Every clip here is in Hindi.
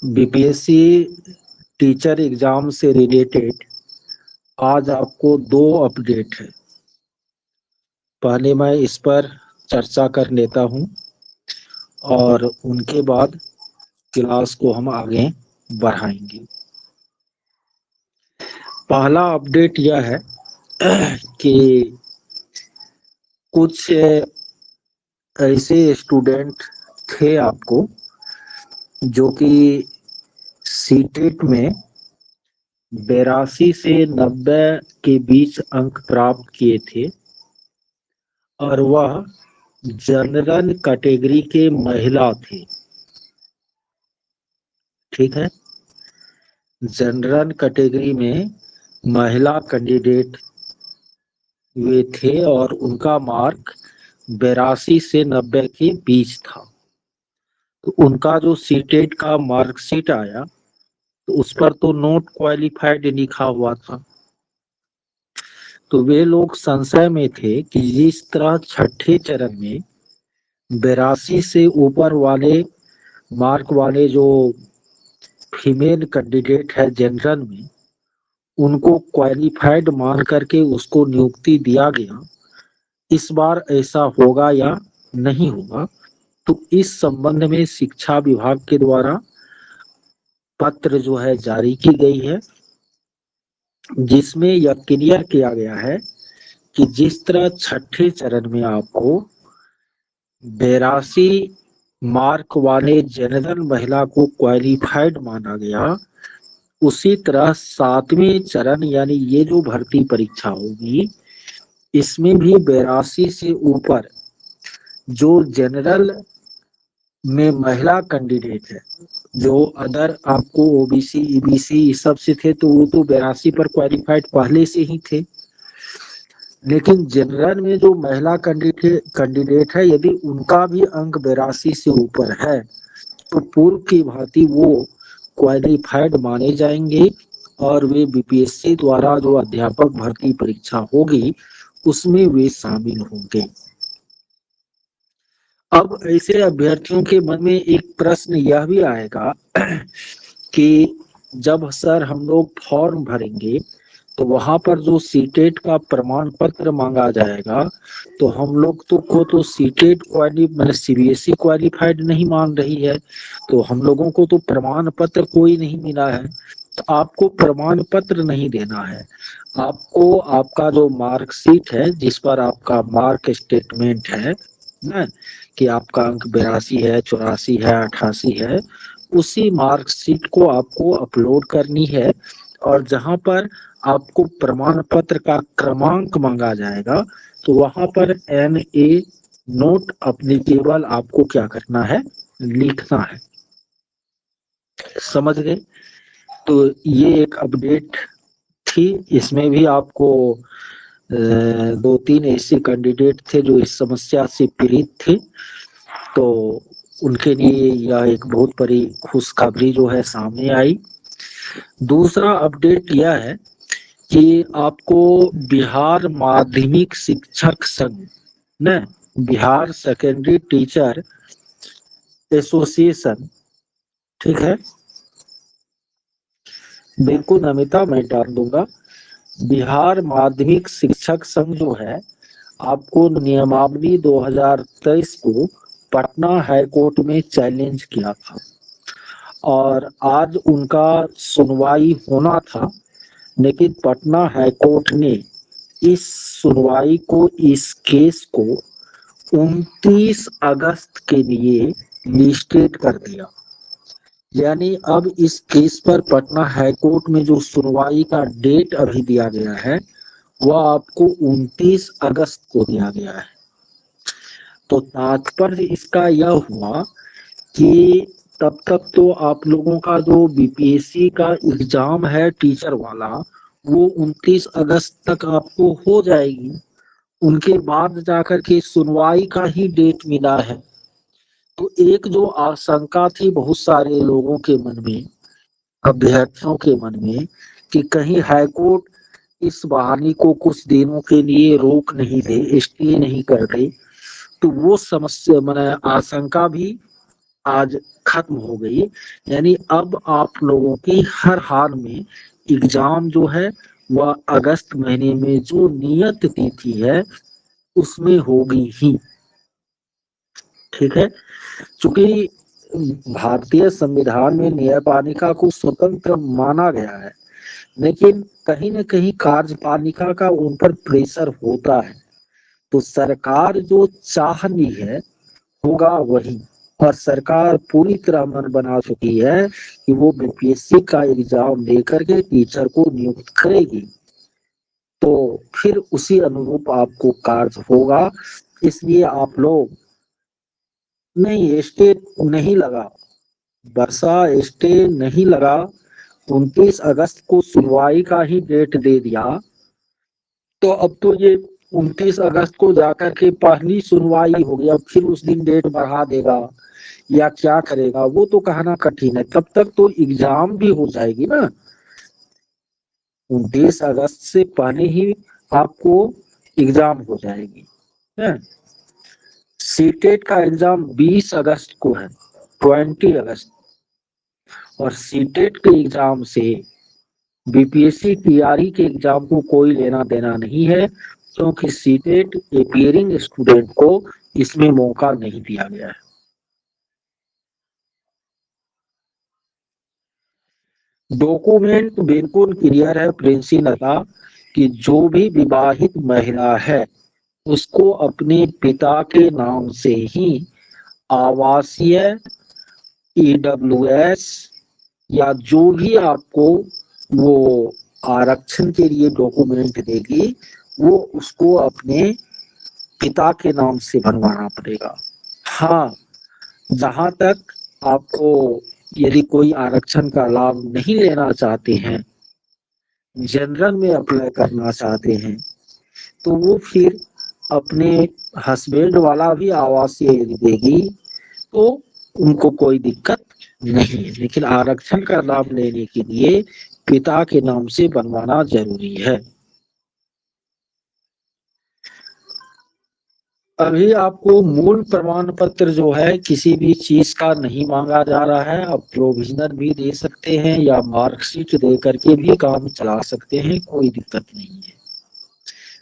बीपीएससी टीचर एग्जाम से रिलेटेड आज आपको दो अपडेट है। पहले मैं इस पर चर्चा कर लेता हूं और उनके बाद क्लास को हम आगे बढ़ाएंगे। पहला अपडेट यह है कि कुछ ऐसे स्टूडेंट थे आपको जो कि सीटेट में 82 से 90 के बीच अंक प्राप्त किए थे और वह जनरल कैटेगरी के महिला थे। ठीक है, जनरल कैटेगरी में महिला कैंडिडेट वे थे और उनका मार्क 82 से 90 के बीच था। तो उनका जो सीटेट का मार्कशीट आया तो उस पर तो नॉट क्वालिफाइड लिखा हुआ था। तो वे लोग संशय में थे कि जिस तरह छठे चरण में 82 से ऊपर वाले मार्क वाले जो फीमेल कैंडिडेट है जनरल में, उनको क्वालिफाइड मान करके उसको नियुक्ति दिया गया, इस बार ऐसा होगा या नहीं होगा। तो इस संबंध में शिक्षा विभाग के द्वारा पत्र जो है जारी की गई है, जिसमें यह क्लियर किया गया है कि जिस तरह छठे चरण में आपको 82 मार्क वाले जनरल महिला को क्वालिफाइड माना गया, उसी तरह सातवें चरण यानी ये जो भर्ती परीक्षा होगी इसमें भी 82 से ऊपर जो जनरल में महिला कैंडिडेट है, जो अदर आपको ओबीसी ईबीसी इस सब से थे तो वो तो 82 पर क्वालिफाइड पहले से ही थे। लेकिन जनरल में जो महिला कैंडिडेट है, यदि उनका भी अंक 82 से ऊपर है तो पूर्व की भांति वो क्वालिफाइड माने जाएंगे और वे बीपीएससी द्वारा जो अध्यापक भर्ती परीक्षा होगी उसमें वे शामिल होंगे। अब ऐसे अभ्यर्थियों के मन में एक प्रश्न यह भी आएगा कि जब सर हम लोग फॉर्म भरेंगे तो वहां पर जो सीटेट का प्रमाण पत्र मांगा जाएगा, तो हम लोग तो सीटेट मैंने सीबीएसई क्वालिफाइड नहीं मान रही है, तो हम लोगों को तो प्रमाण पत्र कोई नहीं मिला है। तो आपको प्रमाण पत्र नहीं देना है, आपको आपका जो मार्कशीट है जिस पर आपका मार्क स्टेटमेंट है ना, कि आपका अंक 82 है, 84 है, 88 है, उसी मार्कशीट को आपको अपलोड करनी है। और जहां पर आपको प्रमाण पत्र का क्रमांक मांगा जाएगा तो वहां पर NA नोट एप्लीकेबल आपको क्या करना है, लिखना है। समझ गए? तो ये एक अपडेट थी। इसमें भी आपको दो तीन ऐसे कैंडिडेट थे जो इस समस्या से पीड़ित थे, तो उनके लिए यह एक बहुत बड़ी खुशखबरी जो है सामने आई। दूसरा अपडेट यह है कि आपको बिहार माध्यमिक शिक्षक संघ न बिहार सेकेंडरी टीचर एसोसिएशन, ठीक है, बिल्कुल नमिता मैं डाल दूंगा। बिहार माध्यमिक शिक्षक संघ जो है आपको नियमावली 2023 को पटना हाईकोर्ट में चैलेंज किया था और आज उनका सुनवाई होना था, लेकिन पटना हाईकोर्ट ने इस सुनवाई को, इस केस को 29 अगस्त के लिए लिस्टेड कर दिया। यानी अब इस केस पर पटना हाईकोर्ट में जो सुनवाई का डेट अभी दिया गया है वह आपको 29 अगस्त को दिया गया है। तो तात्पर्य इसका यह हुआ कि तब तक तो आप लोगों का जो बीपीएससी का एग्जाम है टीचर वाला वो 29 अगस्त तक आपको हो जाएगी। उनके बाद जाकर के सुनवाई का ही डेट मिला है। तो एक जो आशंका थी बहुत सारे लोगों के मन में, अभ्यर्थियों के मन में, कि कहीं हाईकोर्ट इस बहाली को कुछ दिनों के लिए रोक नहीं दे, स्टे नहीं कर दे, तो वो समस्या मैंने आशंका भी आज खत्म हो गई। यानी अब आप लोगों की हर हाल में एग्जाम जो है वह अगस्त महीने में जो नियत तिथि है उसमें होगी ही। ठीक है। चूंकि भारतीय संविधान में न्यायपालिका को स्वतंत्र माना गया है, लेकिन कहीं न कहीं कार्यपालिका का उन पर प्रेशर होता है। तो सरकार जो चाह रही है होगा वही। और सरकार पूरी तरह मन बना चुकी है कि वो बीपीएससी का एग्जाम लेकर के टीचर को नियुक्त करेगी। तो फिर उसी अनुरूप आपको कार्य होगा। इसलिए आप लोग नहीं, स्टे नहीं लगा, वर्षा स्टे नहीं लगा। 29 अगस्त को सुनवाई का ही डेट दे दिया। तो अब तो ये 29 अगस्त को जाकर के पहली सुनवाई होगी। अब फिर उस दिन डेट बढ़ा देगा या क्या करेगा वो तो कहना कठिन है। तब तक तो एग्जाम भी हो जाएगी ना। 29 अगस्त से पहले ही आपको एग्जाम हो जाएगी है। सीटेट का एग्जाम 20 अगस्त को है, 20 अगस्त। और सीटेट के एग्जाम से बीपीएससी टीआरई के एग्जाम को कोई लेना देना नहीं है, क्योंकि सीटेट अपीयरिंग स्टूडेंट को इसमें मौका नहीं दिया गया है। डॉक्यूमेंट बिल्कुल क्लियर है प्रिंसी लता कि जो भी विवाहित महिला है उसको अपने पिता के नाम से ही आवासीय, ईडब्ल्यूएस या जो भी आपको वो आरक्षण के लिए डॉक्यूमेंट देगी वो उसको अपने पिता के नाम से बनवाना पड़ेगा। हाँ, जहां तक आपको यदि कोई आरक्षण का लाभ नहीं लेना चाहते हैं, जनरल में अप्लाई करना चाहते हैं, तो वो फिर अपने हस्बैंड वाला भी आवासीय यदि देगी तो उनको कोई दिक्कत नहीं है। लेकिन आरक्षण का लाभ लेने के लिए पिता के नाम से बनवाना जरूरी है। अभी आपको मूल प्रमाण पत्र जो है किसी भी चीज का नहीं मांगा जा रहा है। आप प्रोविजनल भी दे सकते हैं या मार्कशीट दे करके भी काम चला सकते हैं, कोई दिक्कत नहीं है।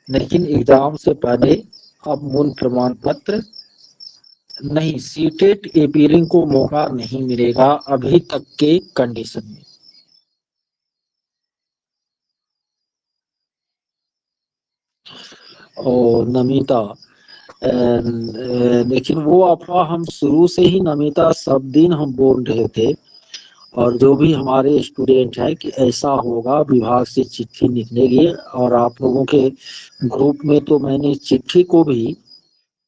लेकिन एग्जाम से पहले अब मूल प्रमाण पत्र नहीं, सीटेट अपीयरिंग को मौका नहीं मिलेगा अभी तक के कंडीशन में। और नमिता, लेकिन वो अफवाह हम शुरू से ही नमिता सब दिन हम बोल रहे थे। और जो भी हमारे स्टूडेंट है कि ऐसा होगा, विभाग से चिट्ठी निकलेगी। और आप लोगों के ग्रुप में तो मैंने चिट्ठी को भी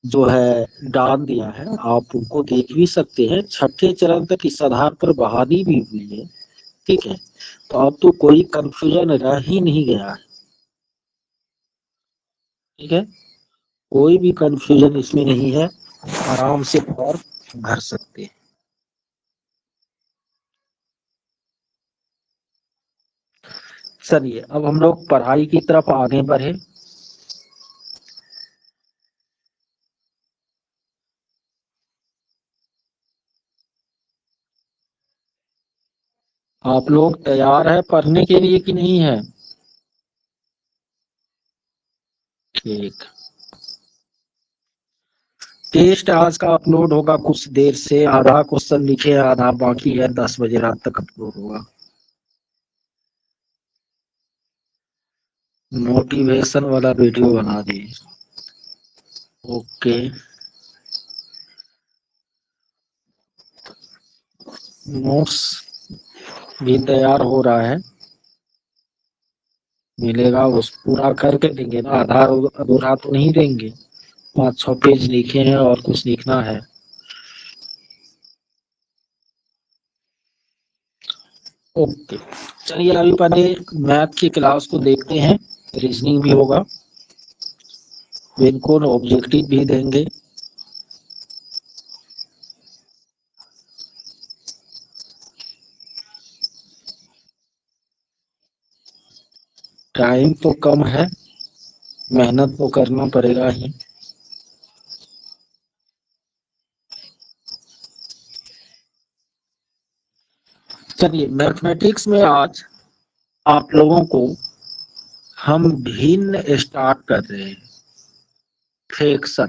जो है डाल दिया है, आप उनको देख भी सकते हैं। छठे चरण तक इस आधार पर बहाली भी हुई है। ठीक है। तो अब तो कोई कंफ्यूजन रह ही नहीं गया है। ठीक है। कोई भी कंफ्यूजन इसमें नहीं है। आराम से फॉर्म भर सकते हैं। चलिए अब हम लोग पढ़ाई की तरफ आगे बढ़े। आप लोग तैयार है पढ़ने के लिए कि नहीं है? ठीक। टेस्ट आज का अपलोड होगा कुछ देर से। आधा क्वेश्चन लिखे, आधा बाकी है। 10 बजे रात तक अपलोड होगा। मोटिवेशन वाला वीडियो बना दिए। ओके। नोट्स भी तैयार हो रहा है, मिलेगा। उस पूरा करके देंगे ना, आधा अधूरा तो नहीं देंगे। 5-6 पेज लिखे हैं और कुछ लिखना है। ओके। चलिए अभी पहले मैथ की क्लास को देखते हैं। रीजनिंग भी होगा, बिल्कुल ऑब्जेक्टिव भी देंगे। टाइम तो कम है, मेहनत तो करना पड़ेगा ही। चलिए, मैथमेटिक्स में आज आप लोगों को हम भिन्न स्टार्ट कर रहे हैं। फ्रैक्शन,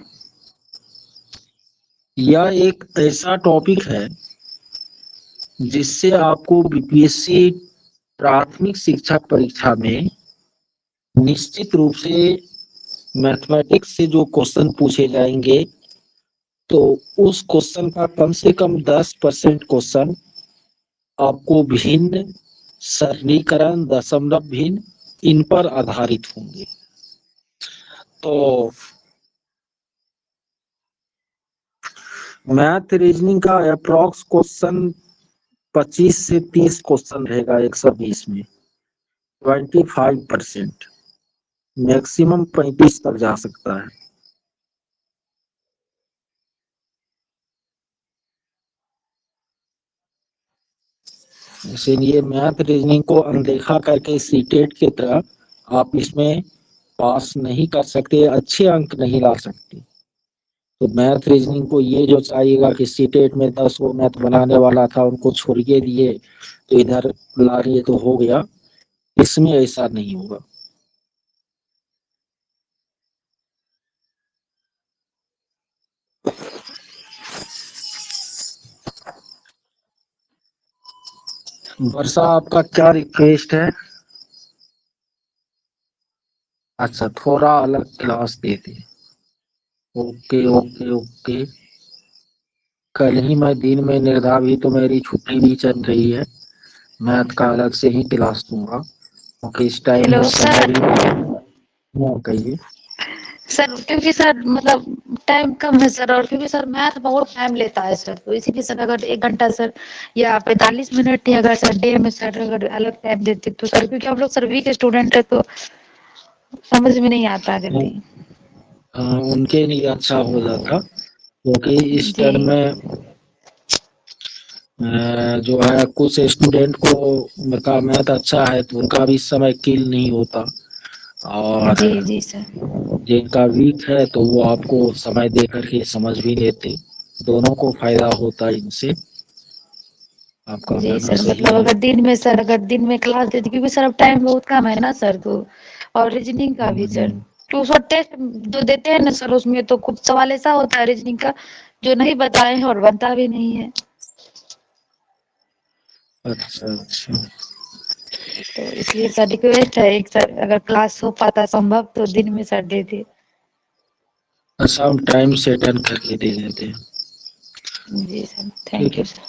यह एक ऐसा टॉपिक है जिससे आपको बीपीएससी प्राथमिक शिक्षक परीक्षा में निश्चित रूप से मैथमेटिक्स से जो क्वेश्चन पूछे जाएंगे, तो उस क्वेश्चन का कम से कम 10% क्वेश्चन आपको भिन्न, सरलीकरण, दशमलव भिन्न, इन पर आधारित होंगे। तो मैथ रीजनिंग का अप्रॉक्स क्वेश्चन 25 से 30 क्वेश्चन रहेगा 120 में। 25%, मैक्सिमम 35 तक जा सकता है। इसीलिए मैथ रीजनिंग को अनदेखा करके सीटेट की तरह आप इसमें पास नहीं कर सकते, अच्छे अंक नहीं ला सकते। तो मैथ रीजनिंग को ये जो चाहिएगा कि सीटेट में 10 वो मैथ बनाने वाला था उनको छोड़िए दिए तो इधर ला लिए तो हो गया, इसमें ऐसा नहीं होगा। वर्षा, आपका क्या रिक्वेस्ट है? अच्छा, थोड़ा अलग क्लास दे दे। Okay okay okay. कल ही मैं दिन में निर्धारित, तो मेरी छुट्टी भी चल रही है, मैथ का अलग से ही क्लास दूंगा क्योंकि इस टाइम हेलो में समय सर। भी कहिए सर क्योंकि सर मतलब टाइम कम है सर, और क्योंकि सर मैथ बहुत टाइम लेता है सर, तो इसीलिए सर अगर 1 घंटा सर या 45 मिनट ही अगर सर डे में सर अगर अलग टाइम देते तो सर, क्योंकि हम लोग सर वीक स्टूडेंट है तो समझ में नहीं आता जल्दी। उनके लिए अच्छा हो जाता क्योंकि इस जी टाइम में जो है कुछ स्टूडेंट को का मैथ अच्छा है तो उनका भी समय किल नहीं होता, और जी जी सर। जिनका वीक है तो वो आपको समय दे करके समझ भी लेते। दोनों को फायदा होता है इनसे। आपका जी कहना सर, सही मतलब है। अगर दिन में सर अगर दिन में क्लास देती, क्योंकि सर अब टाइम बहुत कम है ना सर, तो और रीजनिंग का भी सर, तो उसका टेस्ट जो देते हैं ना सर उसमें तो कुछ सवाल ऐसा होता है रीजनिंग का जो नहीं बताए हैं और बनता भी नहीं है। अच्छा अच्छा। तो इसलिए सर रिक्वेस्ट है, एक सर अगर क्लास हो पाता संभव तो दिन में सर दे दे। अच्छा, हम टाइम से अटेंड करके दे देते हैं। जी सर, ठीक थैंक है। You sir.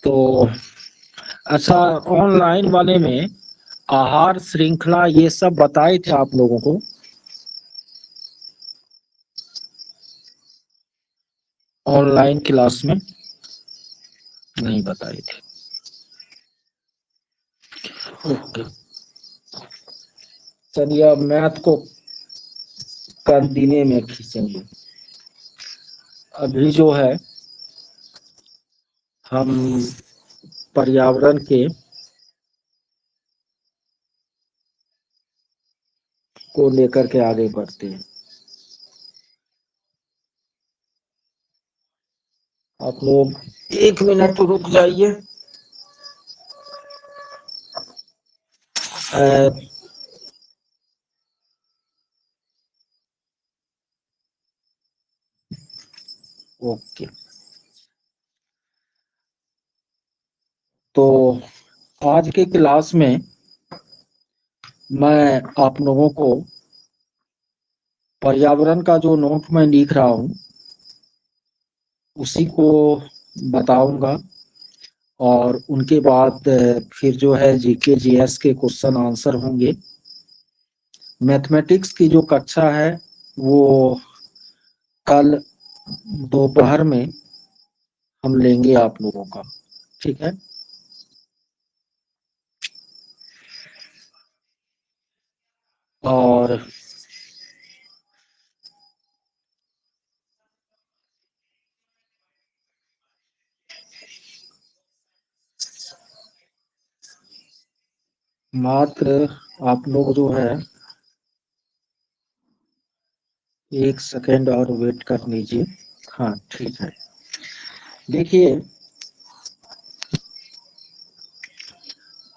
तो अच्छा, ऑनलाइन वाले में आहार श्रृंखला ये सब बताए थे आप लोगों को? ऑनलाइन क्लास में नहीं बताए थे। ओके, चलिए अब मैथ को कंटिन्यू में खींचेंगे। अभी जो है हम पर्यावरण के को लेकर के आगे बढ़ते हैं। आप लोग 1 मिनट रुक जाइए। ओके, तो आज के क्लास में मैं आप लोगों को पर्यावरण का जो नोट मैं लिख रहा हूँ उसी को बताऊंगा, और उनके बाद फिर जो है जीके जीएस के क्वेश्चन आंसर होंगे। मैथमेटिक्स की जो कक्षा है वो कल दोपहर में हम लेंगे आप लोगों का, ठीक है? और मात्र आप लोग जो है 1 सेकेंड और वेट कर लीजिए। हाँ ठीक है। देखिए,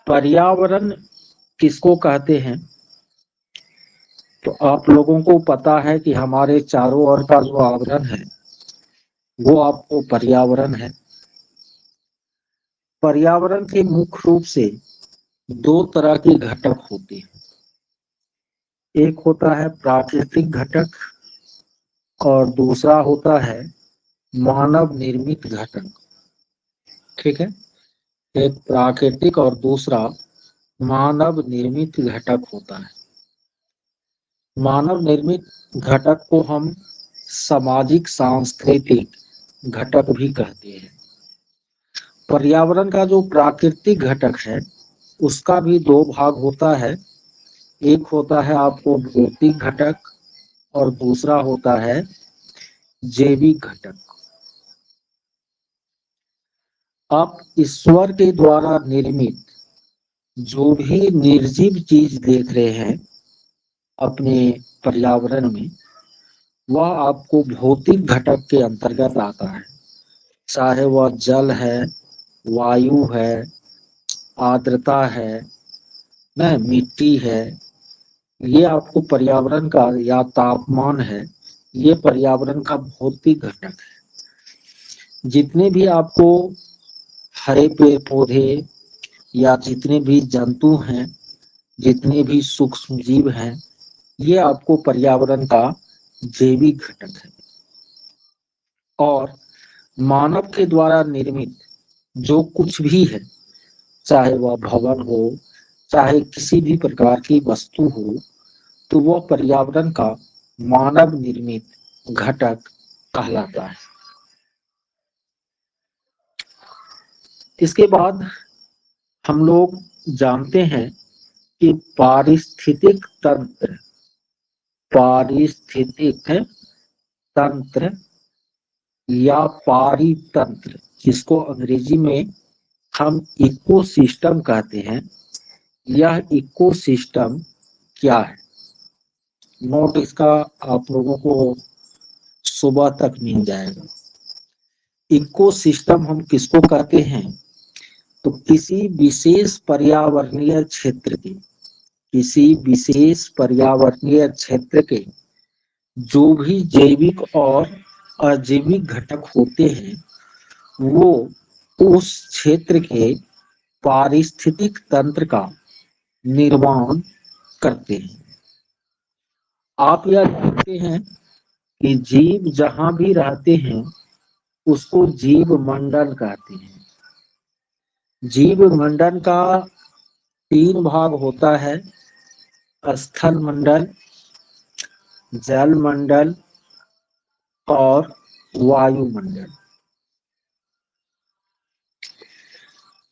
पर्यावरण किसको कहते हैं, तो आप लोगों को पता है कि हमारे चारों ओर का जो आवरण है वो आपको पर्यावरण है। पर्यावरण के मुख्य रूप से दो तरह के घटक होते हैं। एक होता है प्राकृतिक घटक और दूसरा होता है मानव निर्मित घटक। ठीक है, एक प्राकृतिक और दूसरा मानव निर्मित घटक होता है। मानव निर्मित घटक को हम सामाजिक सांस्कृतिक घटक भी कहते हैं। पर्यावरण का जो प्राकृतिक घटक है उसका भी दो भाग होता है। एक होता है आपको भौतिक घटक और दूसरा होता है जैविक घटक। आप ईश्वर के द्वारा निर्मित जो भी निर्जीव चीज देख रहे हैं अपने पर्यावरण में, वह आपको भौतिक घटक के अंतर्गत आता है। चाहे वह जल है, वायु है, आर्द्रता है, न मिट्टी है, ये आपको पर्यावरण का, या तापमान है, ये पर्यावरण का भौतिक घटक है। जितने भी आपको हरे पेड़ पौधे या जितने भी जंतु हैं, जितने भी सूक्ष्म जीव हैं, ये आपको पर्यावरण का जैविक घटक है। और मानव के द्वारा निर्मित जो कुछ भी है, चाहे वह भवन हो, चाहे किसी भी प्रकार की वस्तु हो, तो वह पर्यावरण का मानव निर्मित घटक कहलाता है। इसके बाद हम लोग जानते हैं कि पारिस्थितिक तंत्र या पारितंत्र, जिसको अंग्रेजी में हम इकोसिस्टम कहते हैं, यह इकोसिस्टम क्या है? नोट इसका आप लोगों को सुबह तक मिल जाएगा। इकोसिस्टम हम किसको कहते हैं? तो किसी विशेष पर्यावरणीय क्षेत्र के, किसी विशेष पर्यावरणीय क्षेत्र के जो भी जैविक और अजैविक घटक होते हैं, वो उस क्षेत्र के पारिस्थितिक तंत्र का निर्माण करते हैं। आप यह जानते हैं कि जीव जहां भी रहते हैं उसको जीव मंडल कहते हैं। जीव मंडल का तीन भाग होता है: स्थल मंडल, जल मंडल और वायुमंडल।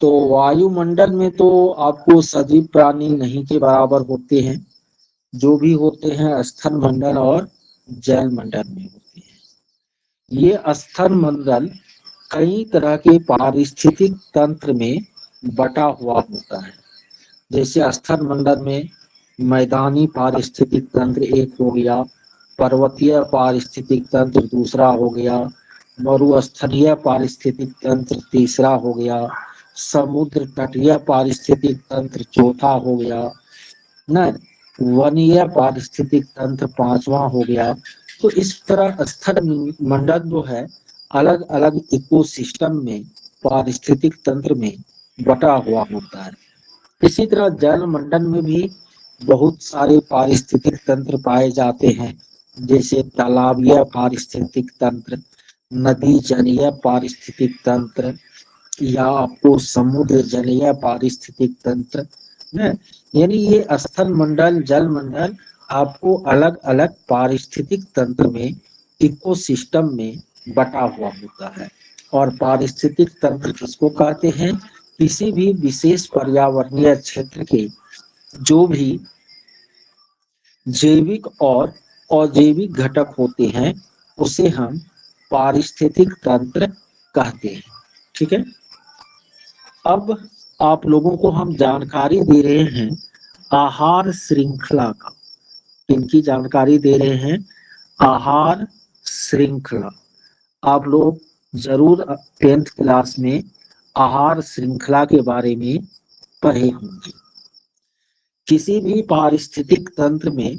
तो वायुमंडल में तो आपको सजीव प्राणी नहीं के बराबर होते हैं, जो भी होते हैं स्थल मंडल और जल मंडल में होते हैं। ये स्थल मंडल कई तरह के पारिस्थितिक तंत्र में बटा हुआ होता है। जैसे स्थल मंडल में मैदानी पारिस्थितिक तंत्र एक हो गया, पर्वतीय पारिस्थितिक तंत्र दूसरा हो गया, मरुस्थलीय पारिस्थितिक तंत्र तीसरा हो गया, समुद्र तटीय पारिस्थितिक तंत्र चौथा हो गया, न वनीय पारिस्थितिक तंत्र पांचवा हो गया। तो इस तरह स्थल मंडल जो है अलग अलग इकोसिस्टम में, पारिस्थितिक तंत्र में बटा हुआ होता है। इसी तरह जल मंडल में भी बहुत सारे पारिस्थितिक तंत्र पाए जाते हैं, जैसे तालाबीय पारिस्थितिक तंत्र, नदी जलीय पारिस्थितिक तंत्र, या आपको समुद्र जलीय पारिस्थितिक तंत्र। यानी ये स्थल मंडल, जल मंडल आपको अलग अलग पारिस्थितिक तंत्र में, इकोसिस्टम में बटा हुआ होता है। और पारिस्थितिक तंत्र किसको कहते हैं? किसी भी विशेष पर्यावरणीय क्षेत्र के जो भी जैविक और अजैविक घटक होते हैं उसे हम पारिस्थितिक तंत्र कहते हैं। ठीक है, अब आप लोगों को हम जानकारी दे रहे हैं आहार श्रृंखला का। इनकी जानकारी दे रहे हैं आहार श्रृंखला। आप लोग जरूर 10th क्लास में आहार श्रृंखला के बारे में पढ़े होंगे। किसी भी पारिस्थितिक तंत्र में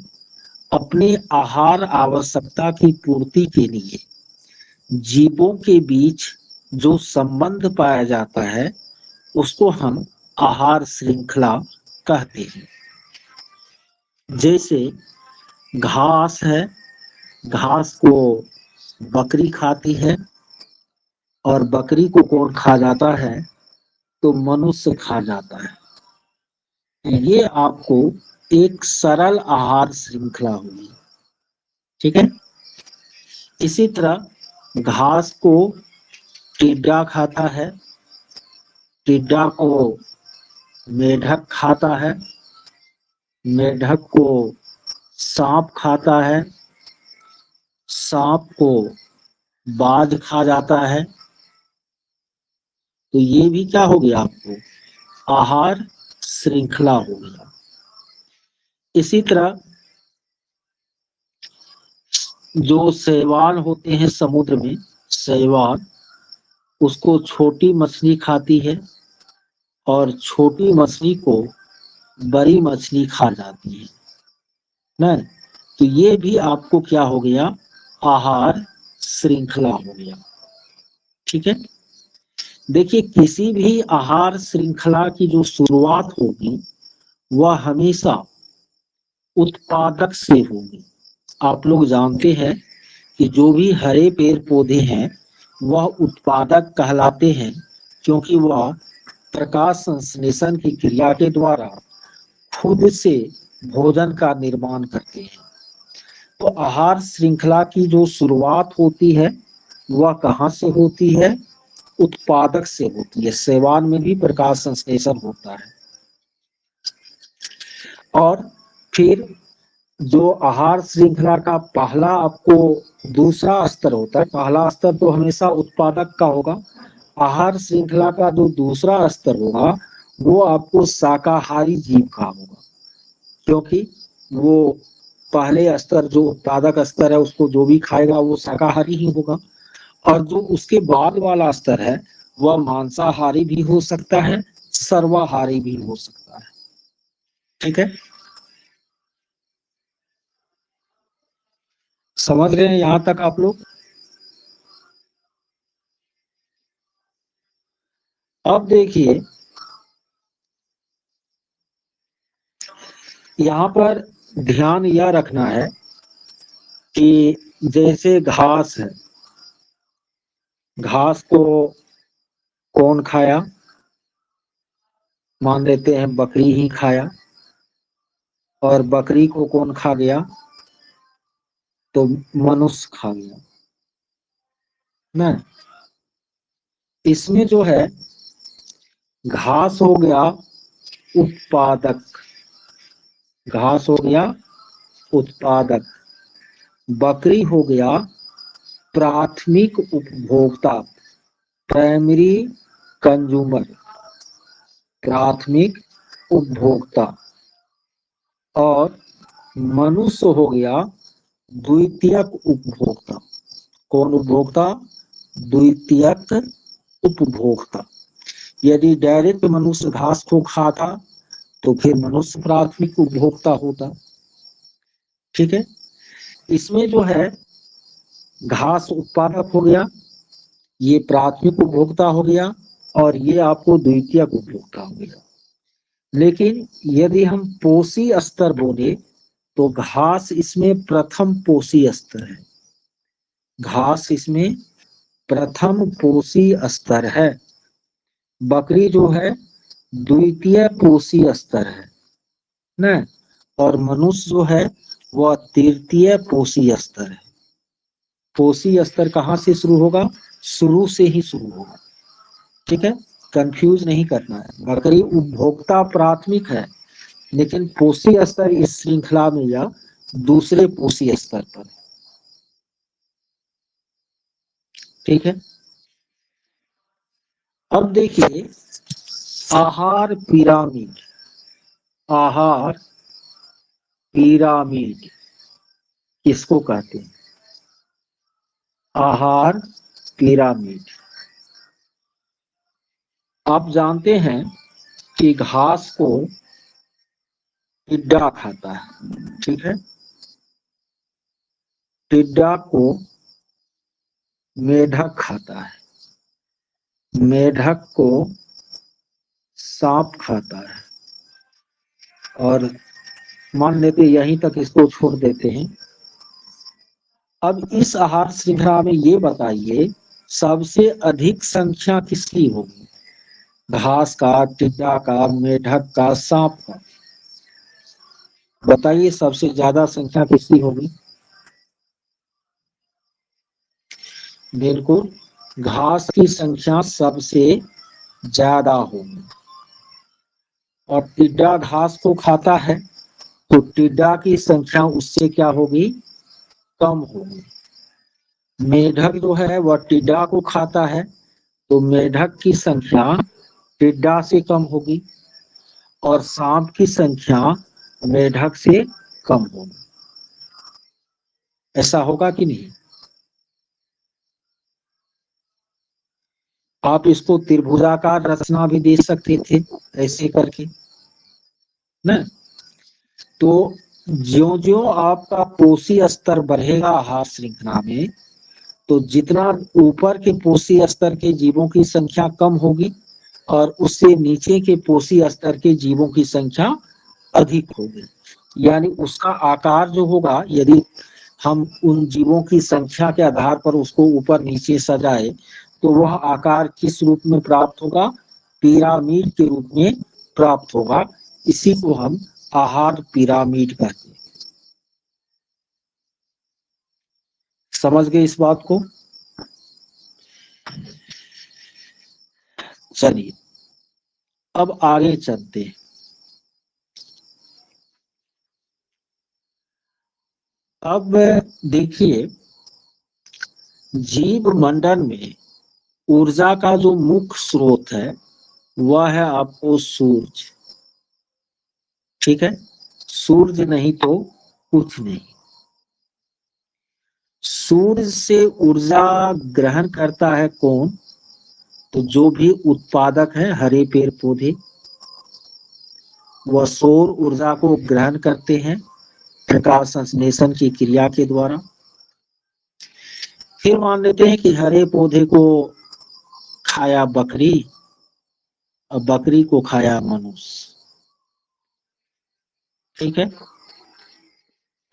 अपने आहार आवश्यकता की पूर्ति के लिए जीवों के बीच जो संबंध पाया जाता है उसको हम आहार श्रृंखला कहते हैं। जैसे घास है, घास को बकरी खाती है और बकरी को कौन खा जाता है, तो मनुष्य खा जाता है। ये आपको एक सरल आहार श्रृंखला होगी, ठीक है। इसी तरह घास को टिड्डा खाता है, टिड्डा को मेढक खाता है, मेढक को सांप खाता है, सांप को बाज खा जाता है। तो ये भी क्या हो गया, आपको आहार श्रृंखला हो गया। इसी तरह जो शैवाल होते हैं समुद्र में, शैवाल उसको छोटी मछली खाती है और छोटी मछली को बड़ी मछली खा जाती है ना। तो ये भी आपको क्या हो गया, आहार श्रृंखला हो गया, ठीक है। देखिए किसी भी आहार श्रृंखला की जो शुरुआत होगी वह हमेशा उत्पादक से होगी। आप लोग जानते हैं कि जो भी हरे पेड़ पौधे हैं वह उत्पादक कहलाते हैं, क्योंकि वह प्रकाश संश्लेषण की क्रिया के द्वारा खुद से भोजन का निर्माण करते हैं। तो आहार श्रृंखला की जो शुरुआत होती है वह कहाँ से होती है, उत्पादक से होती है। शैवाल में भी प्रकाश संश्लेषण होता है। और फिर जो आहार श्रृंखला का पहला आपको दूसरा स्तर होता है, पहला स्तर तो हमेशा उत्पादक का होगा। आहार श्रृंखला का जो दूसरा स्तर होगा वो आपको शाकाहारी जीव का होगा, क्योंकि वो पहले स्तर जो उत्पादक स्तर है उसको जो भी खाएगा वो शाकाहारी ही होगा। और जो उसके बाद वाला स्तर है वह मांसाहारी भी हो सकता है, सर्वाहारी भी हो सकता है, ठीक है। समझ रहे हैं यहां तक आप लोग? अब देखिए यहाँ पर ध्यान यह रखना है कि जैसे घास है, घास को कौन खाया, मान लेते हैं बकरी ही खाया, और बकरी को कौन खा गया, तो मनुष्य खा गया ना। इसमें जो है घास हो गया उत्पादक, घास हो गया उत्पादक, बकरी हो गया प्राथमिक उपभोक्ता, प्राइमरी कंज्यूमर, प्राथमिक उपभोक्ता, और मनुष्य हो गया द्वितीयक उपभोक्ता। कौन उपभोक्ता, द्वितीयक उपभोक्ता। यदि डायरेक्ट मनुष्य घास को खाता तो फिर मनुष्य प्राथमिक उपभोक्ता होता, ठीक है। इसमें जो है घास उत्पादक हो गया, ये प्राथमिक उपभोक्ता हो गया, और ये आपको द्वितीयक उपभोक्ता हो गया। लेकिन यदि हम पोषी स्तर बोले तो घास इसमें प्रथम पोषी स्तर है, घास इसमें प्रथम पोषी स्तर है। बकरी जो है द्वितीय पोषी स्तर है ना, और मनुष्य जो है वह तृतीय पोषी स्तर है। पोषी स्तर कहाँ से शुरू होगा, शुरू से ही शुरू होगा, ठीक है। कंफ्यूज नहीं करना है, बकरी उपभोक्ता प्राथमिक है, लेकिन पोषी स्तर इस श्रृंखला में या दूसरे पोषी स्तर पर, ठीक है। अब देखिए आहार पिरामिड, आहार पिरामिड किसको कहते हैं, आहार पिरामिड। आप जानते हैं कि घास को टिड्डा खाता है, ठीक है। टिड्डा को मेढक खाता है, मेढक को सांप खाता है। और मान लेते यहीं तक इसको छोड़ देते हैं। अब इस आहार श्रृंखला में ये बताइए सबसे अधिक संख्या किसकी होगी? घास का, टिड्डा का, मेढक का, सांप का? बताइए सबसे ज्यादा संख्या किसकी होगी? बिल्कुल, घास की संख्या सबसे ज्यादा होगी। और टिड्डा घास को खाता है तो टिड्डा की संख्या उससे क्या होगी? कम होगी। मेढक जो है वह टिड्डा को खाता है तो मेढक की संख्या टिड्डा से कम होगी। और सांप की संख्या मेढक से कम होगी। ऐसा होगा कि नहीं? आप इसको त्रिभुजाकार रचना भी दे सकते थे ऐसे करके ना। तो ज्यो-ज्यो आपका पोषी स्तर बढ़ेगा आहार श्रृंखला में, तो जितना ऊपर के पोषी स्तर के जीवों की संख्या कम होगी और उससे नीचे के पोषी स्तर के जीवों की संख्या अधिक होगी। यानी उसका आकार जो होगा, यदि हम उन जीवों की संख्या के आधार पर उसको ऊपर नीचे सजाए तो वह आकार किस रूप में प्राप्त होगा? पिरामिड के रूप में प्राप्त होगा। इसी को हम आहार पिरामिड कहते हैं। समझ गए इस बात को? चलिए अब आगे चलते हैं। अब देखिए, जीव मंडल में ऊर्जा का जो मुख्य स्रोत है वह है आपको सूरज, ठीक है। सूरज नहीं तो कुछ नहीं। सूरज से ऊर्जा ग्रहण करता है कौन? तो जो भी उत्पादक है, हरे पेड़ पौधे, वह सौर ऊर्जा को ग्रहण करते हैं प्रकाश संश्लेषण की क्रिया के द्वारा। फिर मान लेते हैं कि हरे पौधे को खाया बकरी और बकरी को खाया मनुष्य, ठीक है।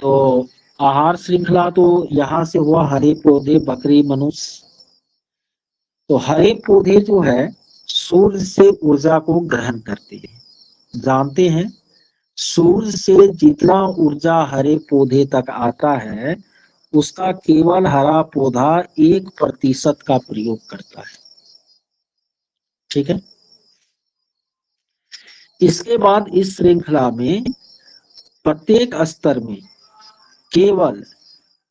तो आहार श्रृंखला तो यहां से हुआ हरे पौधे, बकरी, मनुष्य। तो हरे पौधे जो है सूर्य से ऊर्जा को ग्रहण करते हैं। जानते हैं सूर्य से जितना ऊर्जा हरे पौधे तक आता है उसका केवल हरा पौधा 1% का प्रयोग करता है, ठीक है। इसके बाद इस श्रृंखला में प्रत्येक स्तर में केवल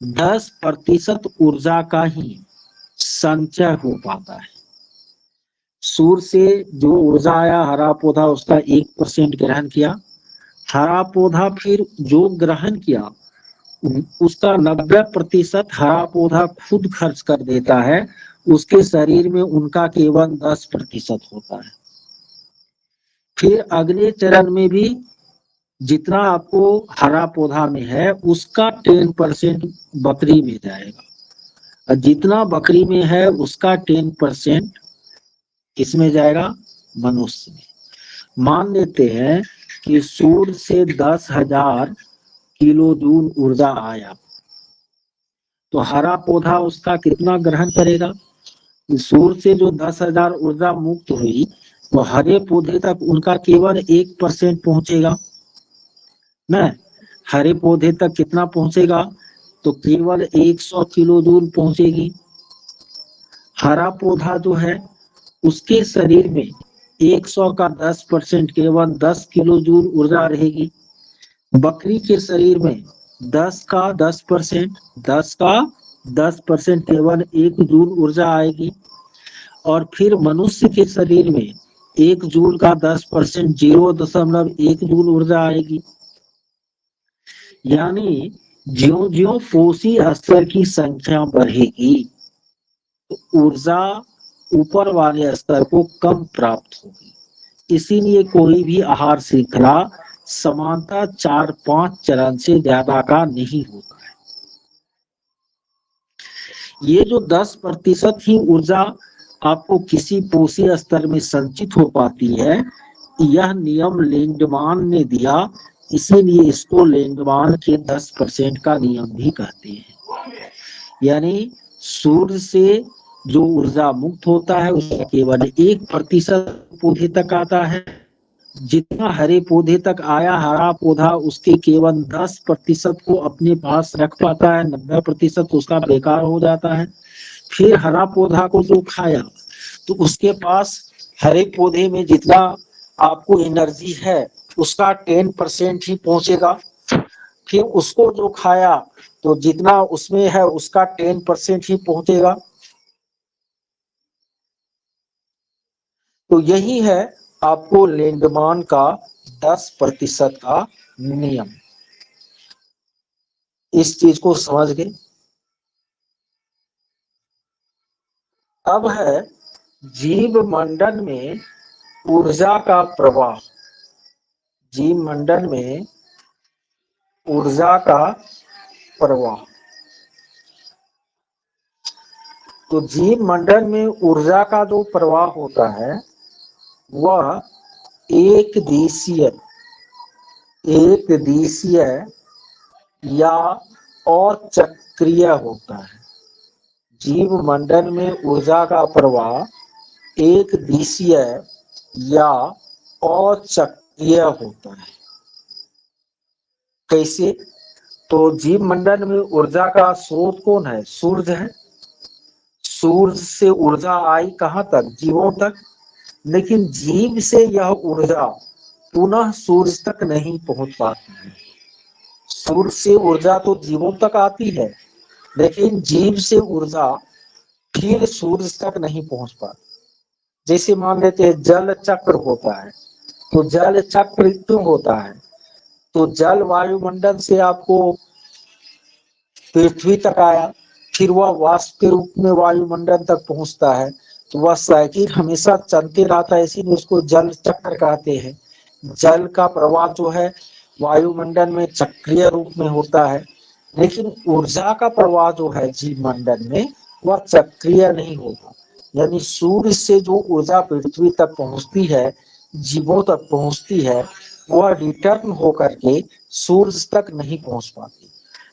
10% ऊर्जा का ही संचय हो पाता है। सूर्य से जो ऊर्जा आया हरा पौधा उसका 1% ग्रहण किया, हरा पौधा फिर जो ग्रहण किया उसका 90% हरा पौधा खुद खर्च कर देता है, उसके शरीर में उनका केवल 10% होता है। फिर अगले चरण में भी जितना आपको हरा पौधा में है उसका 10% बकरी में जाएगा, और जितना बकरी में है उसका 10% किसमें जाएगा? मनुष्य में। मान लेते हैं कि सूर्य से 10,000 किलो जूल ऊर्जा आया, तो हरा पौधा उसका कितना ग्रहण करेगा? सूर्य से जो 10,000 ऊर्जा मुक्त हुई वो हरे पौधे तक उनका केवल 1% पहुंचेगा न। हरे पौधे तक कितना पहुंचेगा? तो केवल 100 किलो जूल पहुंचेगी। हरा पौधा जो है उसके शरीर में 100 का 10% केवल 10 किलो जूल ऊर्जा रहेगी। बकरी के शरीर में 10 का 10%, 10 का 10% केवल 1 जूल ऊर्जा आएगी। और फिर मनुष्य के शरीर में 1 जूल का 10% 0.1 जूल ऊर्जा आएगी। यानी ज्यो ज्यो पोषी स्तर की संख्या बढ़ेगी तो ऊर्जा ऊपर वाले स्तर को कम प्राप्त होगी। इसीलिए कोई भी आहार श्रृंखला समानता 4-5 चरण से ज्यादा का नहीं होता है। ये जो 10% ही ऊर्जा आपको किसी पोषी स्तर में संचित हो पाती है, यह नियम लेंडमान ने दिया, इसीलिए इसको लेंडमान के 10% का नियम भी कहते हैं। यानी सूर्य से जो ऊर्जा मुक्त होता है उसका केवल 1% पौधे तक आता है। जितना हरे पौधे तक आया हरा पौधा उसके केवल 10% को अपने पास रख पाता है, 90% उसका बेकार हो जाता है। फिर हरा पौधा को जो खाया तो उसके पास हरे पौधे में जितना आपको एनर्जी है उसका 10% ही पहुंचेगा। फिर उसको जो खाया तो जितना उसमें है उसका 10% ही पहुंचेगा। तो यही है आपको लेंडमान का 10% का नियम। इस चीज को समझ गए। अब है जीव मंडल में ऊर्जा का प्रवाह। जीव मंडल में ऊर्जा का प्रवाह। तो जीव मंडल में ऊर्जा का जो प्रवाह होता है वह एक दिशीय या अचक्रीय होता है। जीव मंडल में ऊर्जा का प्रवाह एक दिशीय या अचक्रीय होता है। कैसे? तो जीव मंडल में ऊर्जा का स्रोत कौन है? सूर्य है। सूर्य से ऊर्जा आई कहां तक? जीवों तक। लेकिन जीव से यह ऊर्जा पुनः सूर्य तक नहीं पहुंच पाती है। सूर्य से ऊर्जा तो जीवों तक आती है लेकिन जीव से ऊर्जा फिर सूर्य तक नहीं पहुंच पाती। जैसे मान लेते हैं जल चक्र होता है, तो जल चक्र क्यों होता है? तो जल वायुमंडल से आपको पृथ्वी तक आया, फिर वह वाष्प के रूप में वायुमंडल तक पहुंचता है, तो वह साइकिल हमेशा चलते रहता है, इसीलिए उसको जल चक्र कहते हैं। जल का प्रवाह जो है वायुमंडल में चक्रीय रूप में होता है, लेकिन ऊर्जा का प्रवाह जो है जीव मंडल में वह चक्रीय नहीं होता। यानी सूर्य से जो ऊर्जा पृथ्वी तक पहुंचती है, जीवों तक पहुंचती है, वह रिटर्न होकर के सूर्य तक नहीं पहुंच पाती।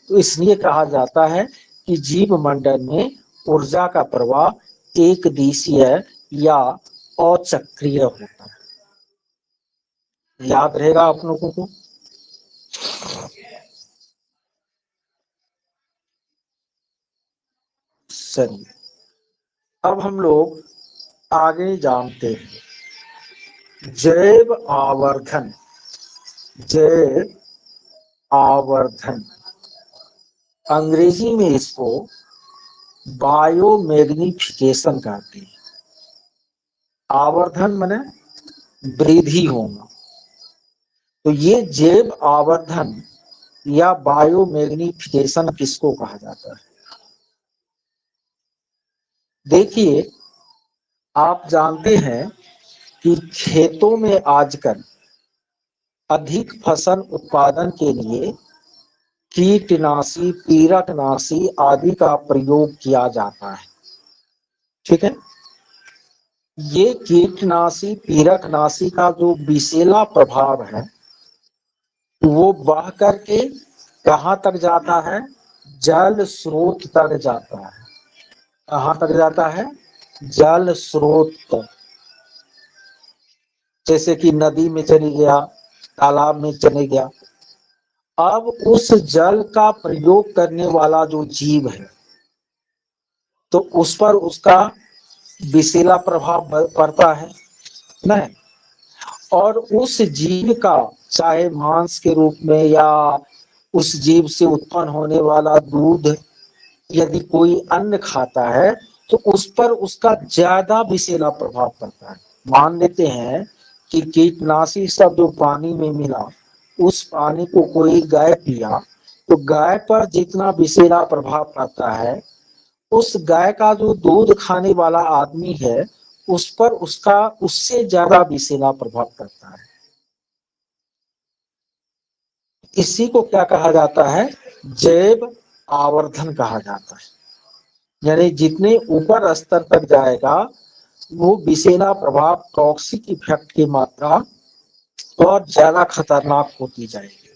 तो इसलिए कहा जाता है कि जीव मंडल में ऊर्जा का प्रवाह एक दिशीय या अचक्रीय होता है। याद रहेगा आप लोगों को। चलिए अब हम लोग आगे जानते हैं जैव आवर्धन। जैव आवर्धन अंग्रेजी में इसको बायोमैग्निफिकेशन कहते हैं। आवर्धन माने वृद्धि होना। तो ये जैव आवर्धन या बायोमैग्निफिकेशन किसको कहा जाता है? देखिए आप जानते हैं कि खेतों में आजकल अधिक फसल उत्पादन के लिए कीटनाशी, पीड़कनाशी आदि का प्रयोग किया जाता है। ठीक है। ये कीटनाशी, पीड़कनाशी का जो विषैला प्रभाव है वो बह करके कहां तक जाता है? जल स्रोत तक जाता है। कहां तक जाता है? जल स्रोत तक। जैसे कि नदी में चली गया, तालाब में चले गया। अब उस जल का प्रयोग करने वाला जो जीव है तो उस पर उसका विषैला प्रभाव पड़ता है नहीं? और उस जीव का चाहे मांस के रूप में या उस जीव से उत्पन्न होने वाला दूध यदि कोई अन्न खाता है तो उस पर उसका ज्यादा विषैला प्रभाव पड़ता है। मान लेते हैं कि कीटनाशी सब जो पानी में मिला उस पानी को कोई गाय पिया तो गाय पर जितना विषैला प्रभाव पड़ता है उस गाय का जो दूध खाने वाला आदमी है उस पर उसका उससे ज्यादा विषैला प्रभाव पड़ता है। इसी को क्या कहा जाता है? जैव आवर्धन कहा जाता है। यानी जितने ऊपर स्तर तक जाएगा वो विषैला प्रभाव, टॉक्सिक इफेक्ट की मात्रा और ज्यादा खतरनाक होती जाएगी।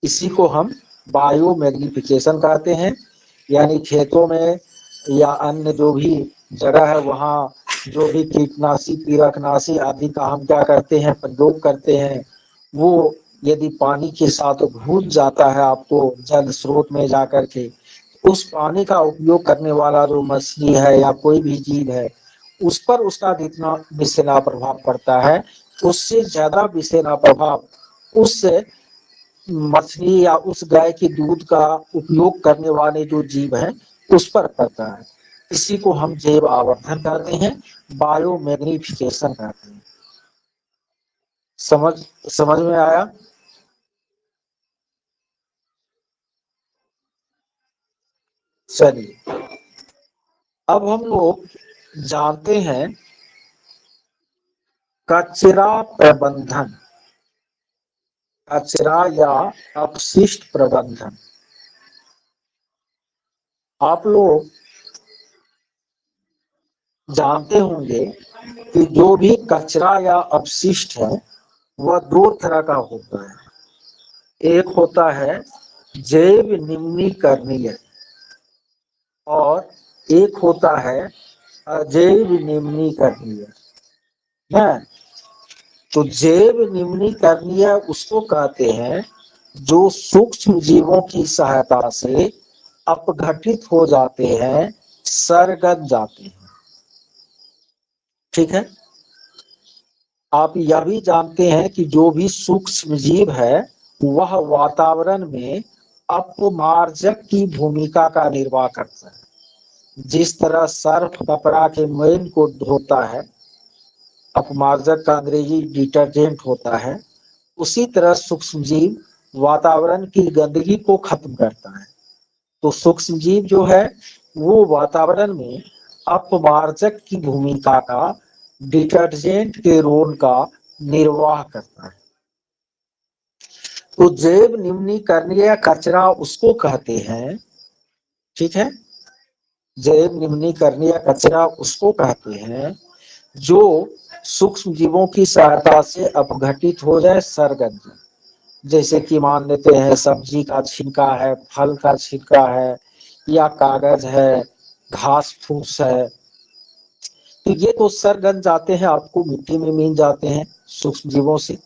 इसी को हम बायो मैग्निफिकेशन कहते हैं। यानी खेतों में या अन्य जो भी जगह है वहां जो भी कीटनाशी, पीड़कनाशी आदि का हम क्या करते हैं, प्रयोग करते हैं, वो यदि पानी के साथ घुल जाता है आपको जल स्रोत में जाकर के, उस पानी का उपयोग करने वाला जो मछली है या कोई भी जीव है उस पर उसका जितना विषैला प्रभाव पड़ता है उससे ज्यादा विषैला प्रभाव उस मछली या उस गाय के दूध का उपयोग करने वाले जो जीव हैं उस पर पड़ता है। इसी को हम जैव आवर्धन कहते हैं, बायो मैग्निफिकेशन कहते हैं। समझ में आया? चलिए अब हम लोग जानते हैं कचरा प्रबंधन, कचरा या अपशिष्ट प्रबंधन। आप लोग जानते होंगे कि जो भी कचरा या अपशिष्ट है वह दो तरह का होता है। एक होता है जैव निम्नीकरणीय और एक होता है अजैव निम्नीकरणीय है। तो जैव निम्नीकरणीय उसको कहते हैं जो सूक्ष्म जीवों की सहायता से अपघटित हो जाते हैं, सरगत जाते हैं। ठीक है। आप यह भी जानते हैं कि जो भी सूक्ष्म जीव है वह वातावरण में अपमार्जक की भूमिका का निर्वाह करता है। जिस तरह सर्फ कपड़ा के मैल को धोता है, अपमार्जक का अंग्रेजी डिटर्जेंट होता है, उसी तरह सूक्ष्म जीव वातावरण की गंदगी को खत्म करता है। तो सूक्ष्म जीव जो है वो वातावरण में अपमार्जक की भूमिका का, डिटर्जेंट के रोल का निर्वाह करता है। तो जैव निम्नीकरणीय कचरा उसको कहते हैं। ठीक है। जैव निम्नीकरणीय कचरा उसको कहते हैं जो सूक्ष्म जीवों की सहायता से अपघटित हो जाए, सरगत। जैसे कि मान लेते हैं सब्जी का छिलका है, फल का छिलका है या कागज है, घास फूस है, तो ये तो सरगन जाते हैं, आपको मिट्टी में मिल जाते हैं सूक्ष्म जीवों से।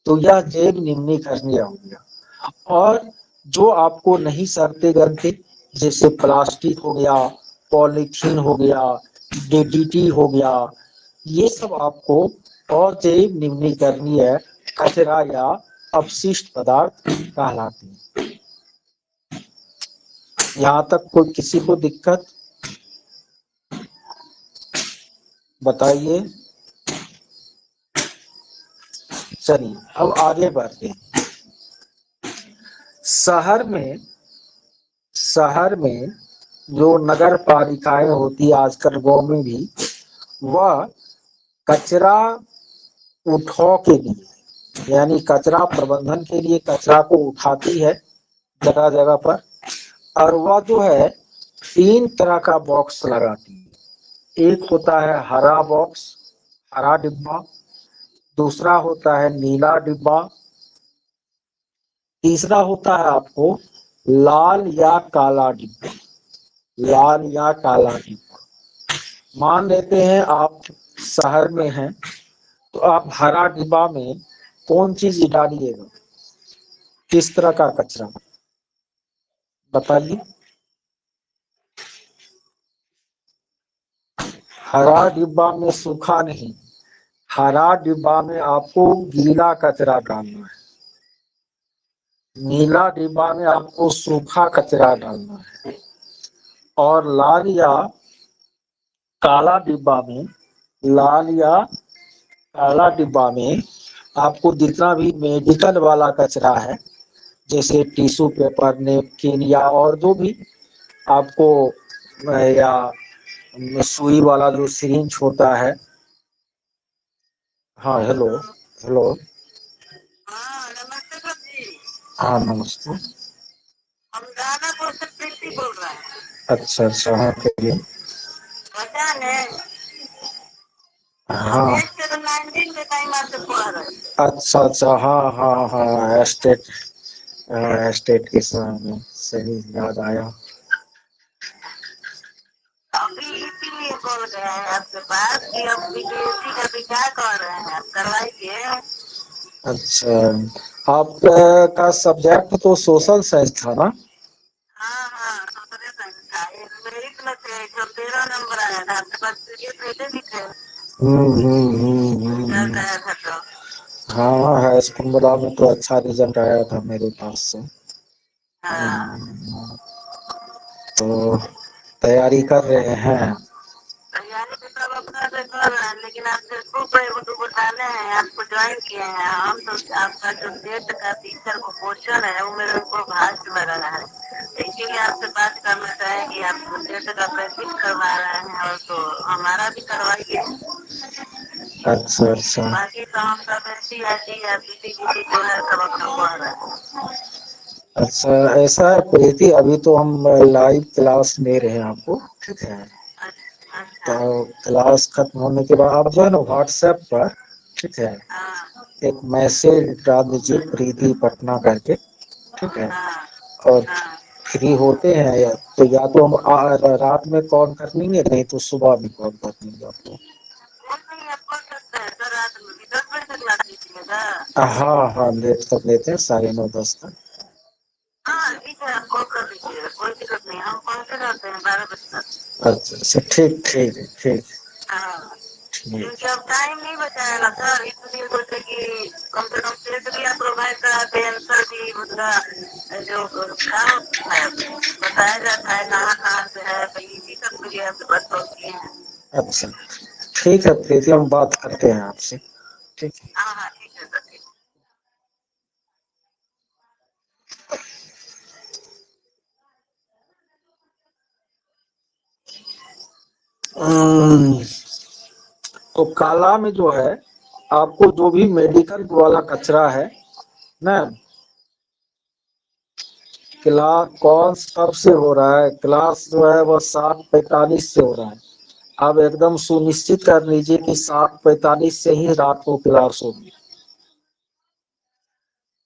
तो यह जैव निम्नीकरणीय हो गया। और जो आपको नहीं सरते गलते, जैसे प्लास्टिक हो गया, पॉलीथीन हो गया, डीडीटी हो गया, ये सब आपको अजैव निम्नीकरणीय कचरा या अपशिष्ट पदार्थ कहलाते हैं। यहाँ तक कोई किसी को दिक्कत बताइए। चलिए अब आगे बढ़ते हैं। शहर में जो नगर पालिकाएं होती आजकल गांव में भी, वह कचरा उठाव के लिए यानी कचरा प्रबंधन के लिए कचरा को उठाती है जगह जगह पर। और वह जो है 3 तरह का बॉक्स लगाती है। एक होता है हरा बॉक्स, हरा डिब्बा, दूसरा होता है नीला डिब्बा, तीसरा होता है आपको लाल या काला डिब्बा। लाल या काला डिब्बा। मान लेते हैं आप शहर में हैं तो आप हरा डिब्बा में कौन चीज डालिएगा? किस तरह का कचरा बताइए। हरा डिब्बा में सूखा नहीं, हरा डिब्बा में आपको गीला कचरा डालना है। नीला डिब्बा में आपको सूखा कचरा डालना है। और लाल या काला डिब्बा में, लाल या काला डिब्बा में आपको जितना भी मेडिकल वाला कचरा है, जैसे टिश्यू पेपर, नेपकिन या और जो भी आपको या सुई वाला जो सिरिंज होता है। हाँ हेलो। हेलो। हाँ नमस्ते सर जी। हाँ नमस्ते। हम दानापुर से प्रीति बोल रहे हैं। अच्छा अच्छा, हाँ कहिए। पहचान है? हाँ देश के 19 में टाइम आपसे पढ़ा रहे थे। अच्छा अच्छा, हाँ हाँ हाँ, स्टेट के सामने सही याद आया। अभी इसीलिए बोल गए हैं आपके पास कि अब बीपीएससी का विचार कर रहे हैं, आप करवाइए। अच्छा, आपका सब्जेक्ट तो सोशल साइंस था ना? हाँ हाँ दूसरे संस्था एक मेरिट में थे जो 13 नंबर आया था, आपके पास ये बेटे भी थे। रिजल्ट हम्म। आया था तो हाँ हाई स्कूल में तो अच्छा रिजल्ट आया था मेरे पास से। हाँ तो तैयारी कर रहे हैं। तैयारी तो सब अपना से कर रहे हैं, लेकिन आप फेसबुक पर एक दो डाले हैं, आपको ज्वाइन किए हैं हम तो। आपका जो डेट का टीचर को क्वेश्चन है वो मेरे को भास्ट लग रहा है, इसीलिए आपसे बात करना चाहे कि आप डेट का प्रैक्टिस करवा रहे हैं और तो हमारा भी करवाइए। अच्छा अच्छा बाकी तो हम सब NCERT या PTBT जो है सब अपना पढ़ रहे हैं। अच्छा, ऐसा है प्रीति, अभी तो हम लाइव क्लास ले रहे हैं आपको, ठीक है? अच्छा तो क्लास खत्म होने के बाद आप जो है ना व्हाट्सएप पर, ठीक है, हाँ एक मैसेज डाल दीजिए प्रीति पटना करके, ठीक है? हाँ और हाँ फ्री होते हैं तो या तो हम रात में कॉल कर लेंगे, नहीं तो सुबह भी कॉल कर लेंगे आपको। नहीं आप कर सकते हैं सर, रात में भी 10 बजे तक ला दीजिएगा। हाँ हाँ, लेट तक लेते हैं, 9:30 तक। हाँ ठीक है, आप कॉल कर लीजिएगा, कोई दिक्कत नहीं, हम पहुँचे रहते हैं 12 बजे तक। अच्छा अच्छा, ठीक ठीक है, ठीक हाँ ठीक। क्योंकि अब टाइम नहीं बचाया ना सर, इसलिए सोचे कि कम से कम टेस्ट भी आप प्रोवाइड कराते हैं, आंसर भी उसका जो काम है बताया जाता है कहाँ कहाँ से है, तो इसी सब के लिए आपके पास कॉल किए हैं। अच्छा ठीक है प्रीति, हम बात करते हैं आपसे, ठीक है? हाँ हाँ ठीक है सर, ठीक। हम्म, तो काला में जो है आपको जो भी मेडिकल वाला कचरा है ना, क्लास कौन कब से हो रहा है? क्लास जो है वह 7:45 से हो रहा है। आप एकदम सुनिश्चित कर लीजिए कि 7:45 से ही रात को क्लास होगी।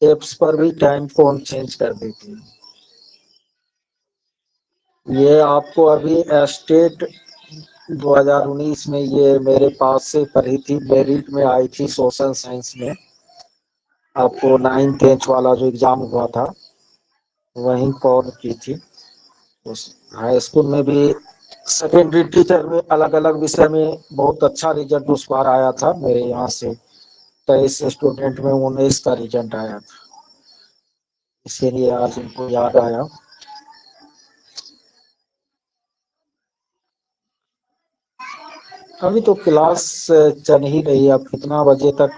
एप्स पर भी टाइम को हम चेंज कर देते हैं। ये आपको अभी स्टेट 2019 में ये मेरे पास से पढ़ी थी, मेरिट में आई थी सोशल साइंस में। आपको 9th 10th वाला जो एग्जाम हुआ था वहीं कॉल की थी। उस हाई स्कूल में भी सेकेंडरी टीचर में अलग अलग विषय में बहुत अच्छा रिजल्ट उस बार आया था। मेरे यहाँ से 23 स्टूडेंट में 19 का रिजल्ट आया था, इसीलिए आज उनको याद आया। अभी तो क्लास चल ही रही है, अब कितना बजे तक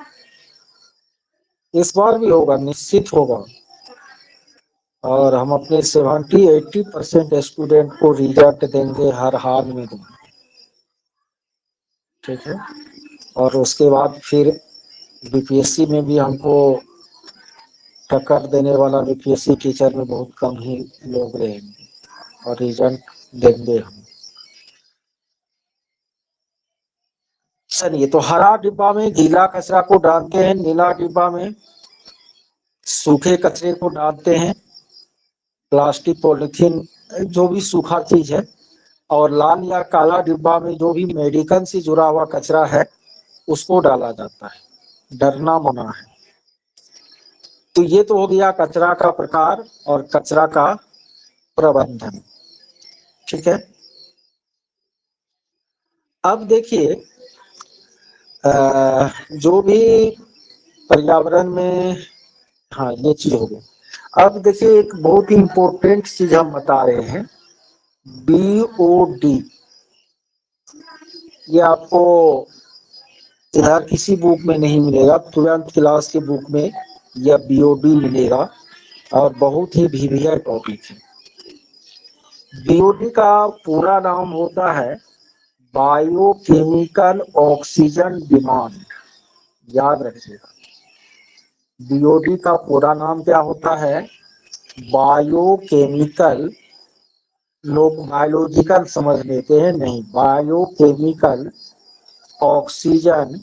इस बार भी होगा, निश्चित होगा। और हम अपने 70-80% स्टूडेंट को रिजल्ट देंगे, हर हाल में देंगे, ठीक है? और उसके बाद फिर बीपीएससी में भी हमको टक्कर देने वाला बीपीएससी टीचर में बहुत कम ही लोग रहेंगे और रिजल्ट देंगे हम। चलिए, तो हरा डिब्बा में गीला कचरा को डालते हैं, नीला डिब्बा में सूखे कचरे को डालते हैं, प्लास्टिक पॉलिथीन जो भी सूखा चीज है, और लाल या काला डिब्बा में जो भी मेडिकल से जुड़ा हुआ कचरा है उसको डाला जाता है। डरना मना है। तो ये तो हो गया कचरा का प्रकार और कचरा का प्रबंधन, ठीक है? अब देखिए, जो भी पर्यावरण में, हाँ ये चीज हो गई। अब देखिए एक बहुत ही इंपॉर्टेंट चीज हम बता रहे हैं, BOD। ये आपको इधर किसी बुक में नहीं मिलेगा, तुरंत क्लास की बुक में यह BOD मिलेगा और बहुत ही वीवियर टॉपिक है। बीओडी का पूरा नाम होता है बायोकेमिकल ऑक्सीजन डिमांड। याद रखिएगा, बीओडी का पूरा नाम क्या होता है? बायोकेमिकल, लोग बायोलॉजिकल समझ लेते हैं, नहीं, बायोकेमिकल ऑक्सीजन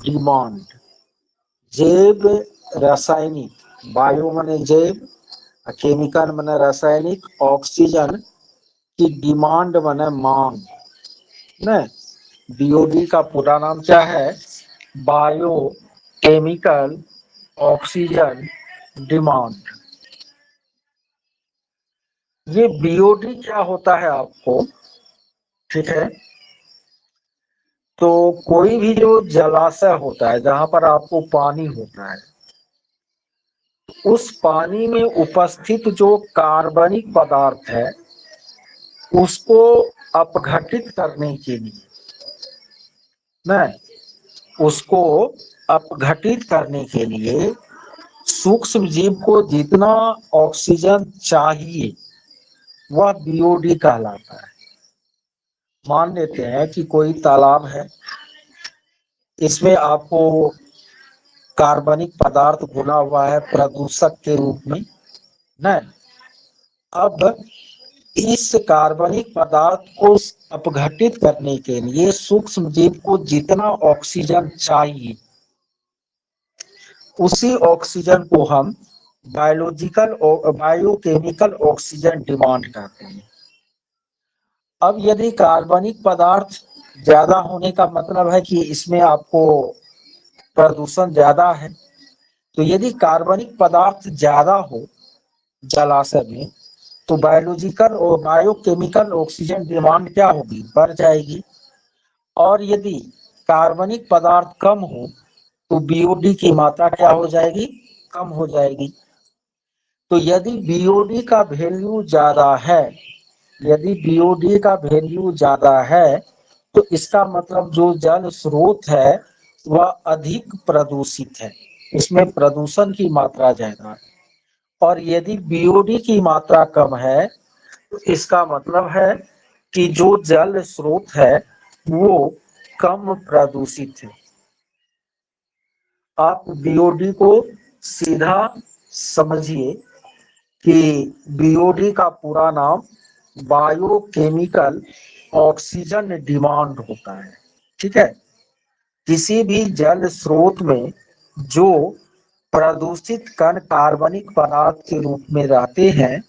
डिमांड। जैव रासायनिक, बायो माने जैव, केमिकल माने रासायनिक, ऑक्सीजन की डिमांड माने मांग। न बीओडी का पूरा नाम क्या है? Bio chemical oxygen demand. ये बीओडी क्या होता है आपको, ठीक है? तो कोई भी जो जलाशय होता है जहां पर आपको पानी होता है, उस पानी में उपस्थित जो कार्बनिक पदार्थ है उसको अपघटित करने के लिए, न उसको अपघटित करने के लिए सूक्ष्म जीव को जितना ऑक्सीजन चाहिए वह बीओडी कहलाता है। मान लेते हैं कि कोई तालाब है, इसमें आपको कार्बनिक पदार्थ घुला हुआ है प्रदूषक के रूप में, न अब इस कार्बनिक पदार्थ को अपघटित करने के लिए सूक्ष्म जीव को जितना ऑक्सीजन चाहिए उसी ऑक्सीजन को हम बायोकेमिकल ऑक्सीजन डिमांड कहते हैं। अब यदि कार्बनिक पदार्थ ज्यादा होने का मतलब है कि इसमें आपको प्रदूषण ज्यादा है, तो यदि कार्बनिक पदार्थ ज्यादा हो जलाशय में तो बायोलॉजिकल और बायोकेमिकल ऑक्सीजन डिमांड क्या होगी? बढ़ जाएगी। और यदि कार्बनिक पदार्थ कम हो तो बीओडी की मात्रा क्या हो जाएगी? कम हो जाएगी। तो यदि बीओडी का वैल्यू ज्यादा है, यदि बीओडी का वैल्यू ज्यादा है तो इसका मतलब जो जल स्रोत है वह अधिक प्रदूषित है, इसमें प्रदूषण की मात्रा ज्यादा है। और यदि बीओडी की मात्रा कम है तो इसका मतलब है कि जो जल स्रोत है वो कम प्रदूषित है। आप बीओडी को सीधा समझिए कि बीओडी का पूरा नाम बायोकेमिकल ऑक्सीजन डिमांड होता है, ठीक है? किसी भी जल स्रोत में जो प्रदूषित कण कार्बनिक पदार्थ के रूप में रहते हैं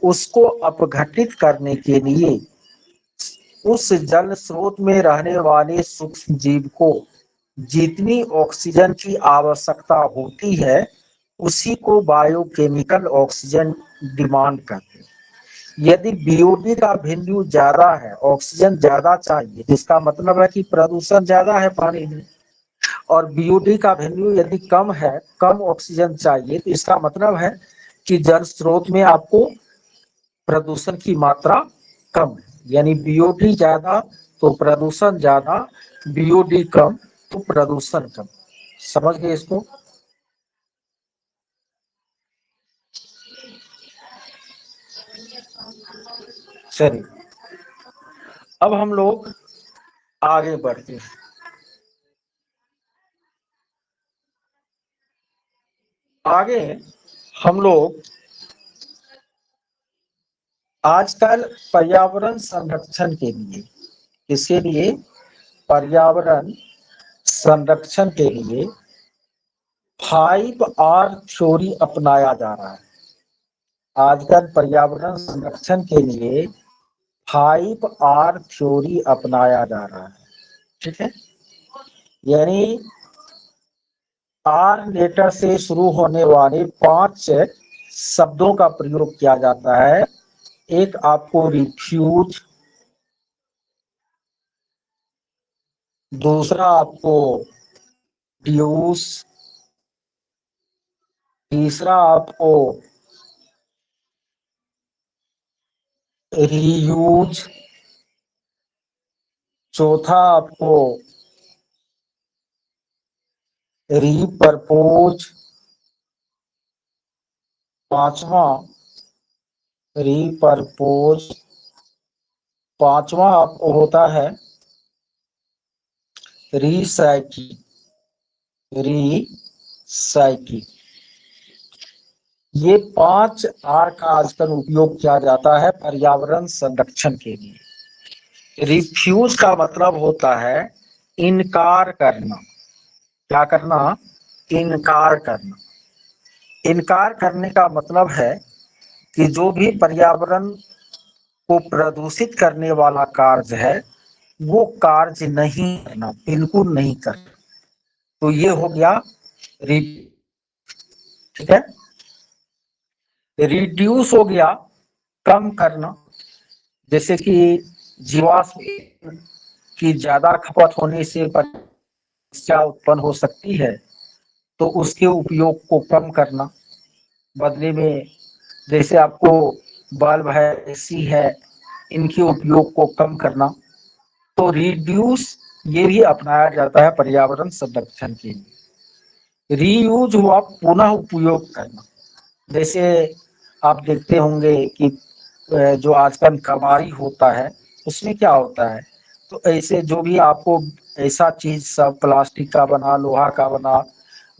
उसको अपघटित करने के लिए उस जल स्रोत में रहने वाले सूक्ष्म जीव को जितनी ऑक्सीजन की आवश्यकता होती है उसी को बायोकेमिकल ऑक्सीजन डिमांड कहते हैं। यदि बीओडी का वैल्यू ज्यादा है, ऑक्सीजन ज्यादा चाहिए, जिसका मतलब है कि प्रदूषण ज्यादा है पानी में, और बीओडी का वैल्यू यदि कम है, कम ऑक्सीजन चाहिए, तो इसका मतलब है कि जल स्रोत में आपको प्रदूषण की मात्रा कम है। यानी बीओडी ज्यादा तो प्रदूषण ज्यादा, बीओडी कम तो प्रदूषण कम। समझ गए इसको? चलिए अब हम लोग आगे बढ़ते हैं। आगे हम लोग आजकल पर्यावरण संरक्षण के लिए, किसके लिए? पर्यावरण संरक्षण के लिए 5R थ्योरी अपनाया जा रहा है। आजकल पर्यावरण संरक्षण के लिए 5R थ्योरी अपनाया जा रहा है, ठीक है? यानी आर लेटर से शुरू होने वाले 5 शब्दों का प्रयोग किया जाता है। एक आपको रिफ्यूज, दूसरा आपको ड्यूस, तीसरा आपको रीयूज, चौथा आपको रीपर्पोज, पांचवा रीपर्पोज, पांचवा आपको होता है रीसाइक्लिंग। रीसाइक्लिंग, ये 5 आर का आजकल उपयोग किया जाता है पर्यावरण संरक्षण के लिए। रिफ्यूज का मतलब होता है इनकार करना। क्या करना? इनकार करना। इनकार करने का मतलब है कि जो भी पर्यावरण को प्रदूषित करने वाला कार्य है वो कार्य नहीं करना, बिल्कुल नहीं करना। तो ये हो गया ठीक है। रिड्यूस हो गया कम करना, जैसे कि जीवाश्म ईंधन की ज्यादा खपत होने से समस्या उत्पन्न हो सकती है, तो उसके उपयोग को कम करना। बदले में जैसे आपको बल्ब है, एसी है, इनके उपयोग को कम करना। तो रिड्यूस ये भी अपनाया जाता है पर्यावरण संरक्षण के लिए। रीयूज हुआ पुनः उपयोग करना। जैसे आप देखते होंगे कि जो आजकल कबाड़ी होता है उसमें क्या होता है, तो ऐसे जो भी आपको ऐसा चीज सब प्लास्टिक का बना, लोहा का बना,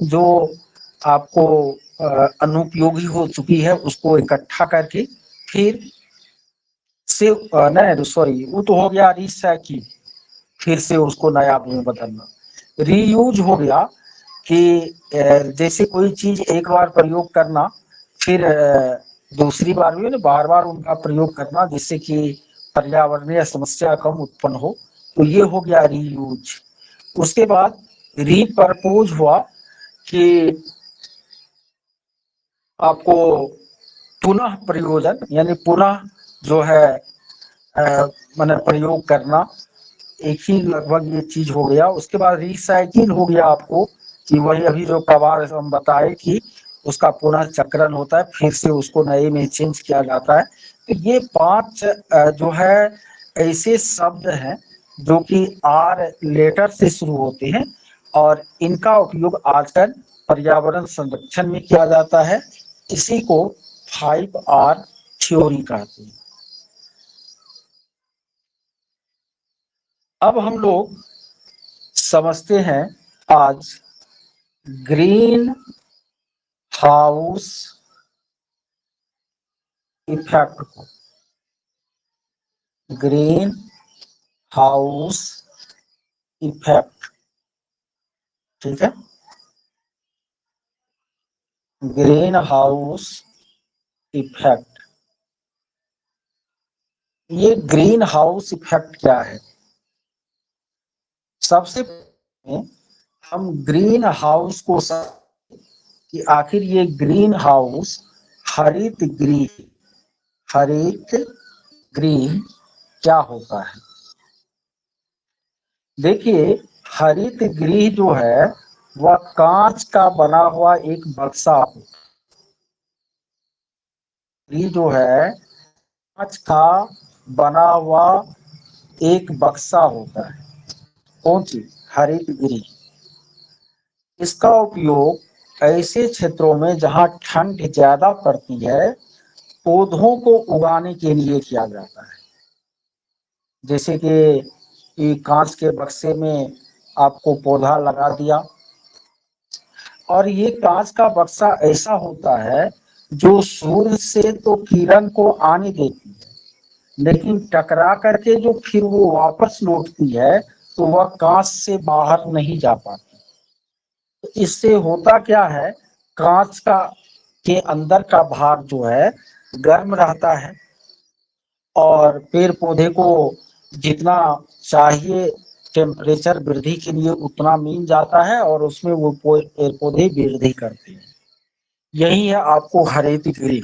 जो आपको अनुपयोगी हो चुकी है उसको इकट्ठा करके फिर से नहीं सॉरी वो तो हो गया रिसाइकिल, फिर से उसको नया में बदलना। रीयूज हो गया कि जैसे कोई चीज एक बार प्रयोग करना, फिर दूसरी बार भी बार बार उनका प्रयोग करना, जिससे कि पर्यावरणीय समस्या कम उत्पन्न हो। तो ये हो गया रीयूज। उसके बाद रीपर्पोज हुआ कि आपको पुनः प्रयोजन, यानी पुनः जो है मैंने प्रयोग करना। एक ही लगभग ये चीज हो गया। उसके बाद रिसाइकिल हो गया आपको कि वही अभी जो कबाड़ हम बताए कि उसका पुनः चक्रण होता है, फिर से उसको नए में चेंज किया जाता है। तो ये 5 जो है ऐसे शब्द हैं जो कि आर लेटर से शुरू होते हैं और इनका उपयोग आजकल पर्यावरण संरक्षण में किया जाता है। इसी को 5R थ्योरी कहते हैं। अब हम लोग समझते हैं आज ग्रीन हाउस इफेक्ट को। ग्रीन हाउस इफेक्ट, ठीक है। ग्रीन हाउस इफेक्ट, ये ग्रीन हाउस इफेक्ट क्या है? सबसे पहले हम ग्रीन हाउस को कि आखिर ये ग्रीन हाउस हरित गृह, हरित गृह क्या होता है? देखिए, हरित गृह जो है वह कांच का बना हुआ एक बक्सा होता है। गृह जो है कांच का बना हुआ एक बक्सा होता है। कौन सी? हरित गृह। इसका उपयोग ऐसे क्षेत्रों में जहां ठंड ज्यादा पड़ती है पौधों को उगाने के लिए किया जाता है। जैसे कि कांच के बक्से में आपको पौधा लगा दिया, और ये कांच का बक्सा ऐसा होता है जो सूर्य से तो किरण को आने देती है, लेकिन टकरा करके जो फिर वो वापस लौटती है तो वह कांच से बाहर नहीं जा पाती। तो इससे होता क्या है, कांच का के अंदर का भाग जो है गर्म रहता है और पेड़ पौधे को जितना चाहिए टेम्परेचर वृद्धि के लिए उतना मिल जाता है और उसमें वो पेड़ पौधे वृद्धि करते हैं। यही है आपको हरित गृह।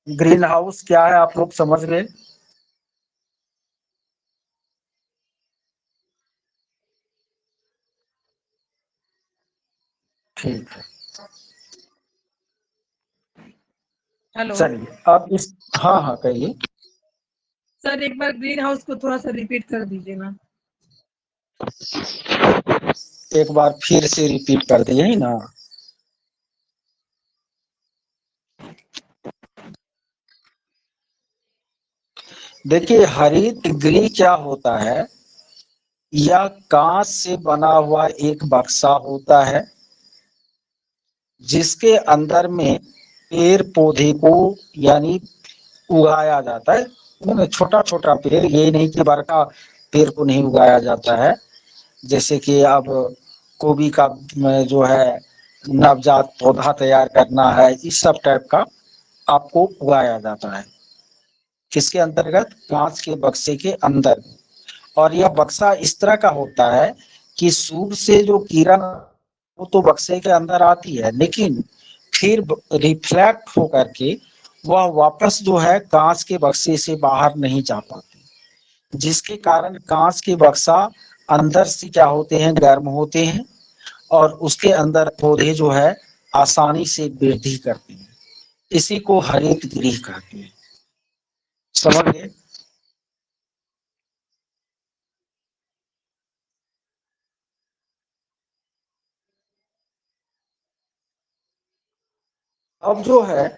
ग्रीन हाउस क्या है आप लोग समझ गए? ठीक है, हेलो चलिए अब इस, हाँ हाँ कहिए। सर, एक बार ग्रीन हाउस को थोड़ा सा रिपीट कर दीजिए ना। एक बार फिर से रिपीट कर दिए ही ना। देखिए हरित गृह क्या होता है, यह कांच से बना हुआ एक बक्सा होता है जिसके अंदर में पेड़ पौधे को यानी उगाया जाता है। छोटा छोटा पेड़, ये नहीं कि बड़का पेड़ को नहीं उगाया जाता है। जैसे कि अब गोभी का जो है नवजात पौधा तैयार करना है, इस सब टाइप का आपको उगाया जाता है। किसके अंतर्गत? कांच के बक्से के अंदर। और यह बक्सा इस तरह का होता है कि सूर्य से जो किरण वो तो बक्से के अंदर आती है, लेकिन फिर रिफ्लेक्ट होकर के वह वापस जो है कांच के बक्से से बाहर नहीं जा पाती, जिसके कारण कांच के बक्सा अंदर से क्या होते हैं, गर्म होते हैं और उसके अंदर पौधे जो है आसानी से वृद्धि करते हैं। इसी को हरित गृह कहते हैं। समझ गए? अब जो है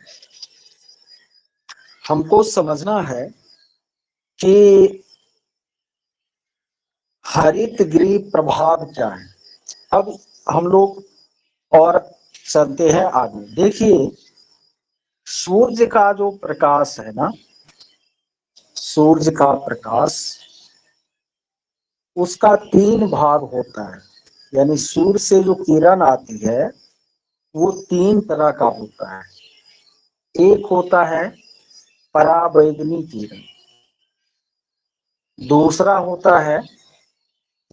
हमको समझना है कि हरित गृह प्रभाव क्या है। अब हम लोग और चलते हैं आगे। देखिए सूर्य का जो प्रकाश है ना, सूर्य का प्रकाश उसका 3 भाग होता है। यानी सूर्य से जो किरण आती है वो 3 तरह का होता है। एक होता है पराबैंगनी किरण, दूसरा होता है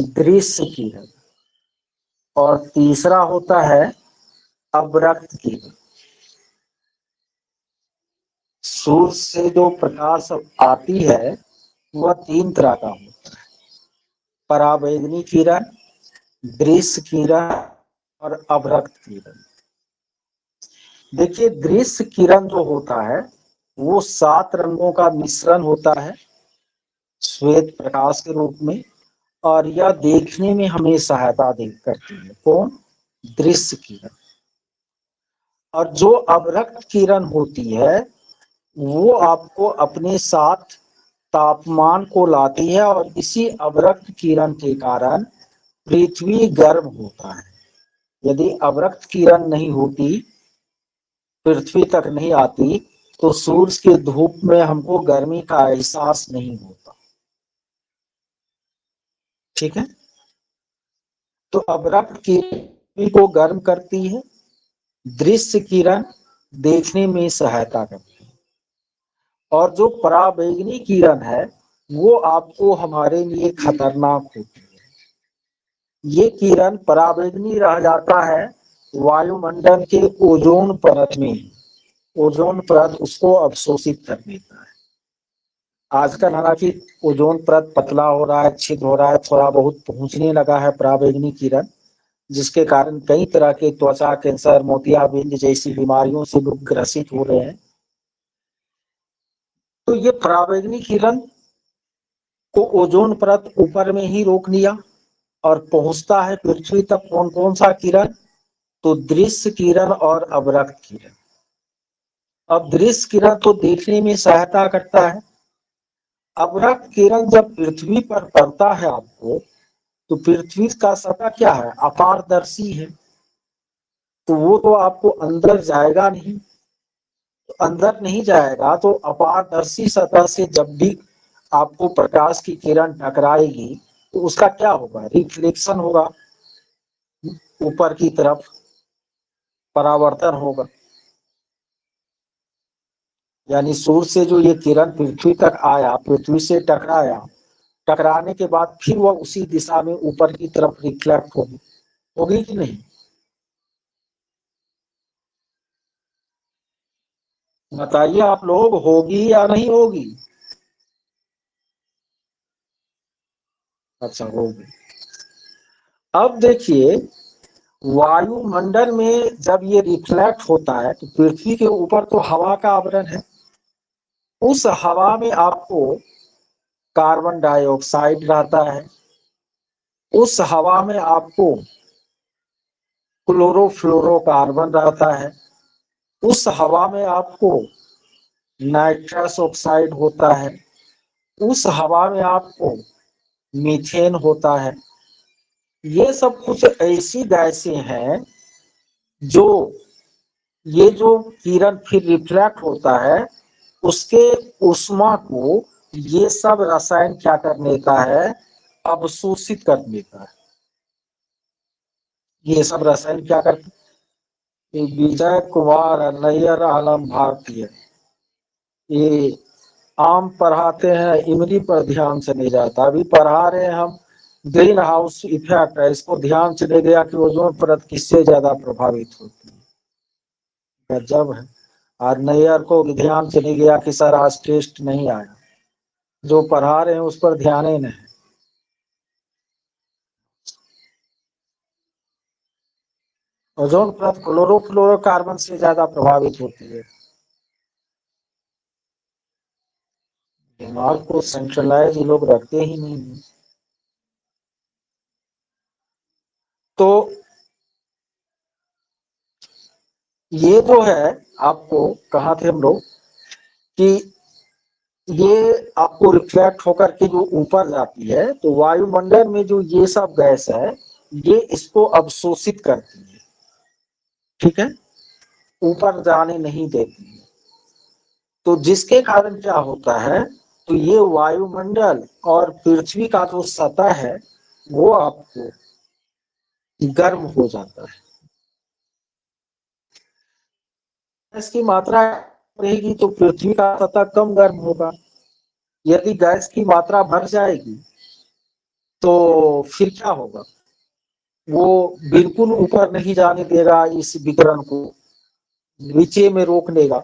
दृश्य किरण और तीसरा होता है अवरक्त किरण। सूर्य से जो प्रकाश आती है वह 3 तरह का होता है, पराबैंगनी किरण, दृश्य किरण और अवरक्त किरण। देखिए दृश्य किरण जो होता है वो 7 रंगों का मिश्रण होता है श्वेत प्रकाश के रूप में, और यह देखने में हमें सहायता करती है। कौन? दृश्य किरण। और जो अवरक्त किरण होती है वो आपको अपने साथ तापमान को लाती है, और इसी अवरक्त किरण के कारण पृथ्वी गर्म होता है। यदि अवरक्त किरण नहीं होती, पृथ्वी तक नहीं आती, तो सूर्य के धूप में हमको गर्मी का एहसास नहीं होता। ठीक है? तो अवरक्त किरण को गर्म करती है, दृश्य किरण देखने में सहायता करती है, और जो पराबैंगनी किरण है वो आपको हमारे लिए खतरनाक होती है। ये किरण पराबैंगनी रह जाता है वायुमंडल के ओजोन परत में। ओजोन परत उसको अवशोषित कर देता है। आजकल हालांकि ओजोन परत पतला हो रहा है, छिद्र हो रहा है, थोड़ा बहुत पहुंचने लगा है पराबैंगनी किरण, जिसके कारण कई तरह के त्वचा कैंसर, मोतियाबिंद जैसी बीमारियों से लोग ग्रसित हो रहे हैं। तो ये पराबैंगनी किरण को ओजोन परत ऊपर में ही रोक लिया और पहुंचता है पृथ्वी तक कौन कौन सा किरण? तो दृश्य किरण और अवरक्त किरण। अब दृश्य किरण तो देखने में सहायता करता है। अवरक्त किरण जब पृथ्वी पर पड़ता है आपको, तो पृथ्वी का सतह क्या है? अपारदर्शी है, तो वो तो आपको अंदर जाएगा नहीं। तो अंदर नहीं जाएगा तो अपारदर्शी सतह से जब भी आपको प्रकाश की किरण टकराएगी तो उसका क्या होगा? रिफ्लेक्शन होगा, ऊपर की तरफ परावर्तन होगा। यानी सूर्य से जो ये किरण पृथ्वी तक आया, पृथ्वी से टकराया, टकराने के बाद फिर वह उसी दिशा में ऊपर की तरफ रिफ्लेक्ट होगी। होगी कि नहीं? बताइए आप लोग, होगी या नहीं होगी? अच्छा होगी। अब देखिए वायुमंडल में जब ये रिफ्लेक्ट होता है तो पृथ्वी के ऊपर तो हवा का आवरण है। उस हवा में आपको कार्बन डाइऑक्साइड रहता है, उस हवा में आपको क्लोरोफ्लोरोकार्बन रहता है, उस हवा में आपको नाइट्रस ऑक्साइड होता है, उस हवा में आपको मीथेन होता है। ये सब कुछ ऐसी गैसें हैं जो ये जो किरण फिर रिफ्लेक्ट होता है उसके ऊष्मा को ये सब रसायन क्या करने का है, अवशोषित करने का है। ये सब रसायन क्या करते, विजय कुमार नैयर आलम भारतीय, ये आम पढ़ाते हैं, इमली पर ध्यान से नहीं जाता। अभी पढ़ा रहे हैं हम ग्रीन हाउस इफेक्ट है, इसको ध्यान से नहीं गया कि ओजोन परत किससे ज्यादा प्रभावित होती है। गजब है। और नैयर को ध्यान से नहीं गया कि सर आज टेस्ट नहीं आया। जो पढ़ा रहे हैं उस पर ध्यान ही नहीं। ओजोन परत क्लोरोफ्लोरोकार्बन से ज्यादा प्रभावित होती है। दिमाग को सेंट्रलाइज लोग रखते ही नहीं है। तो ये जो है आपको कहा थे हम लोग कि ये आपको रिफ्लेक्ट होकर के जो ऊपर जाती है, तो वायुमंडल में जो ये सब गैस है ये इसको अवशोषित करती है, ठीक है, ऊपर जाने नहीं देती है। तो जिसके कारण क्या होता है, तो ये वायुमंडल और पृथ्वी का जो सतह है वो आपको गर्म हो जाता है। गैस की मात्रा रहेगी तो पृथ्वी का सतह कम गर्म होगा। यदि गैस की मात्रा बढ़ जाएगी तो फिर क्या होगा, वो बिल्कुल ऊपर नहीं जाने देगा, इस विकिरण को नीचे में रोक लेगा।